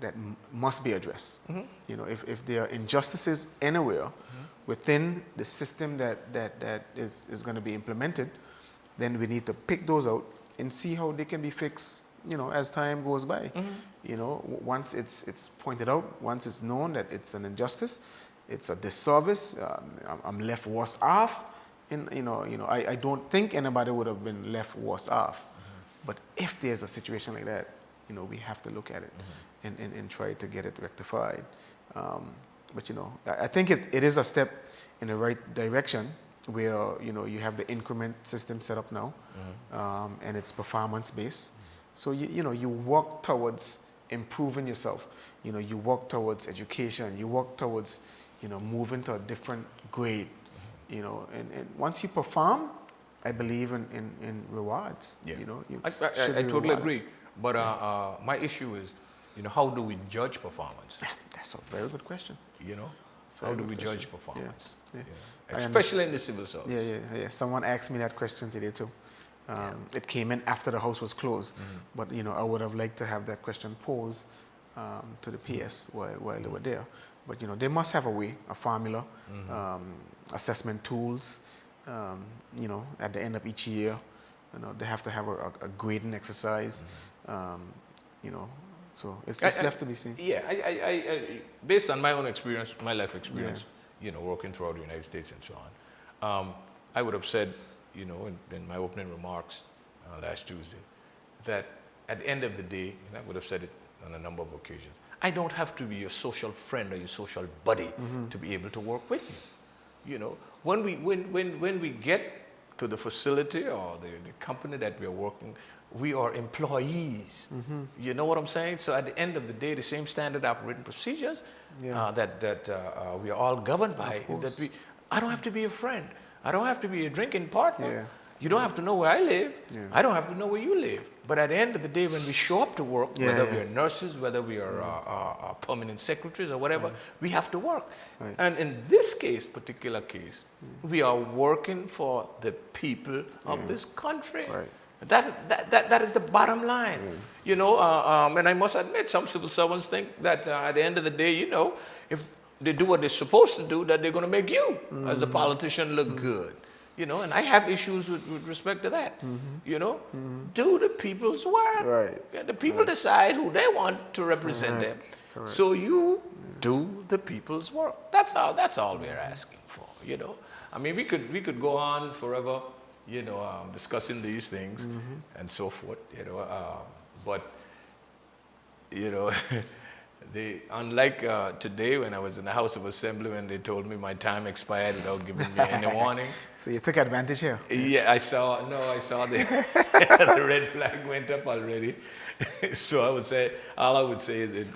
that must be addressed. If there are injustices anywhere within the system that is going to be implemented, then we need to pick those out and see how they can be fixed, as time goes by. Once it's pointed out, once it's known that it's an injustice, it's a disservice, I'm left worse off. I don't think anybody would have been left worse off. But if there's a situation like that, we have to look at it and try to get it rectified. But I think it is a step in the right direction, where you have the increment system set up now, and it's performance based. So you work towards improving yourself. You work towards education. You work towards moving to a different grade. And once you perform, I believe in rewards. Yeah. I totally agree. But my issue is, how do we judge performance? That's a very good question. How do we judge performance? Yeah. Especially in the civil service. Yeah. Someone asked me that question today too. It came in after the House was closed, but I would have liked to have that question posed to the PS while they were there. But they must have a way, a formula, assessment tools. At the end of each year, they have to have a grading exercise. So it's just left to be seen. Yeah, I based on my own experience, my life experience, working throughout the United States and so on, I would have said, in my opening remarks last Tuesday, that at the end of the day, and I would have said it on a number of occasions, I don't have to be your social friend or your social buddy to be able to work with you. When we get to the facility or the company that we are working, we are employees. You know what I'm saying? So at the end of the day, the same standard operating procedures that we are all governed by is that I don't have to be a friend. I don't have to be a drinking partner. Yeah. You don't have to know where I live. Yeah. I don't have to know where you live. But at the end of the day, when we show up to work, whether we are nurses, whether we are permanent secretaries or whatever, we have to work. Right. And in this particular case, we are working for the people of this country. Right. That is the bottom line. You know, and I must admit, some civil servants think that at the end of the day, you know, if they do what they're supposed to do, that they're going to make you, as a politician, look good. You know, and I have issues with respect to that. You know, do the people's work. Right. Yeah, the people decide who they want to represent them. So you do the people's work. That's all we're asking for. You know, I mean, we could go on forever, you know, discussing these things and so forth. You know, but you know. Unlike today when I was in the House of Assembly when they told me my time expired without giving me any warning. So you took advantage here? Yeah, I saw the, the red flag went up already. So all I would say is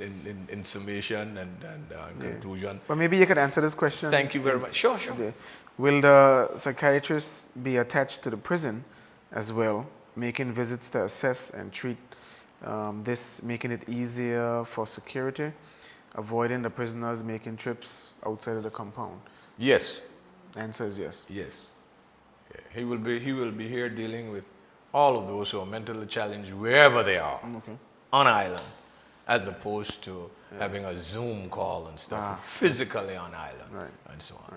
in summation and conclusion. But maybe you could answer this question. Thank you very much. Sure. Okay. Will the psychiatrist be attached to the prison as well, making visits to assess and treat this, making it easier for security, avoiding the prisoners making trips outside of the compound? Yes. The answer is yes. Yes. Yeah. He will be here dealing with all of those who are mentally challenged wherever they are on island, as opposed to having a Zoom call and stuff physically on island and so on.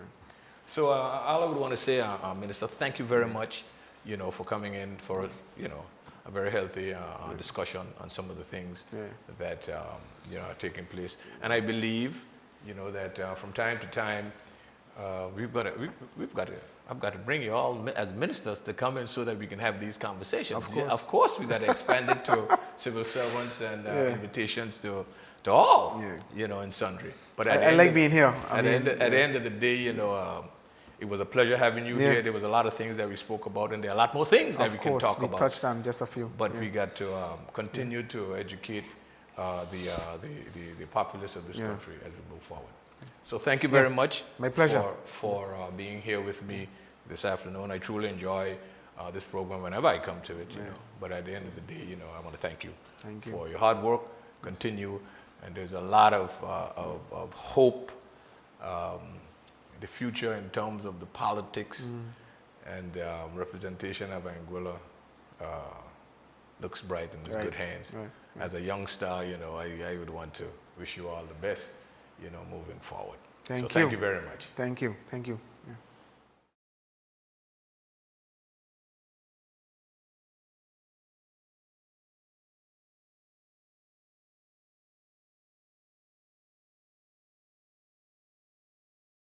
So all I would want to say, Minister, thank you very much, you know, for coming in for, you know, a very healthy discussion on some of the things that you know, are taking place. And I believe, you know, that from time to time I've got to bring you all as ministers to come in so that we can have these conversations. Of course we got to expand it to civil servants and invitations to all, you know, and sundry. But I like being here. At the end of the day, you know, it was a pleasure having you here. There was a lot of things that we spoke about, and there are a lot more things that we can talk about. We touched on just a few. But we got to continue to educate the populace of this country as we move forward. So thank you very much. My pleasure. For being here with me this afternoon. I truly enjoy this program whenever I come to it, you know. But at the end of the day, you know, I want to thank you for your hard work. Continue, and there's a lot of hope. The future in terms of the politics and representation of Anguilla looks bright in good hands. As a young star, you know, I would want to wish you all the best, you know, moving forward. Thank you. Thank you very much. Thank you.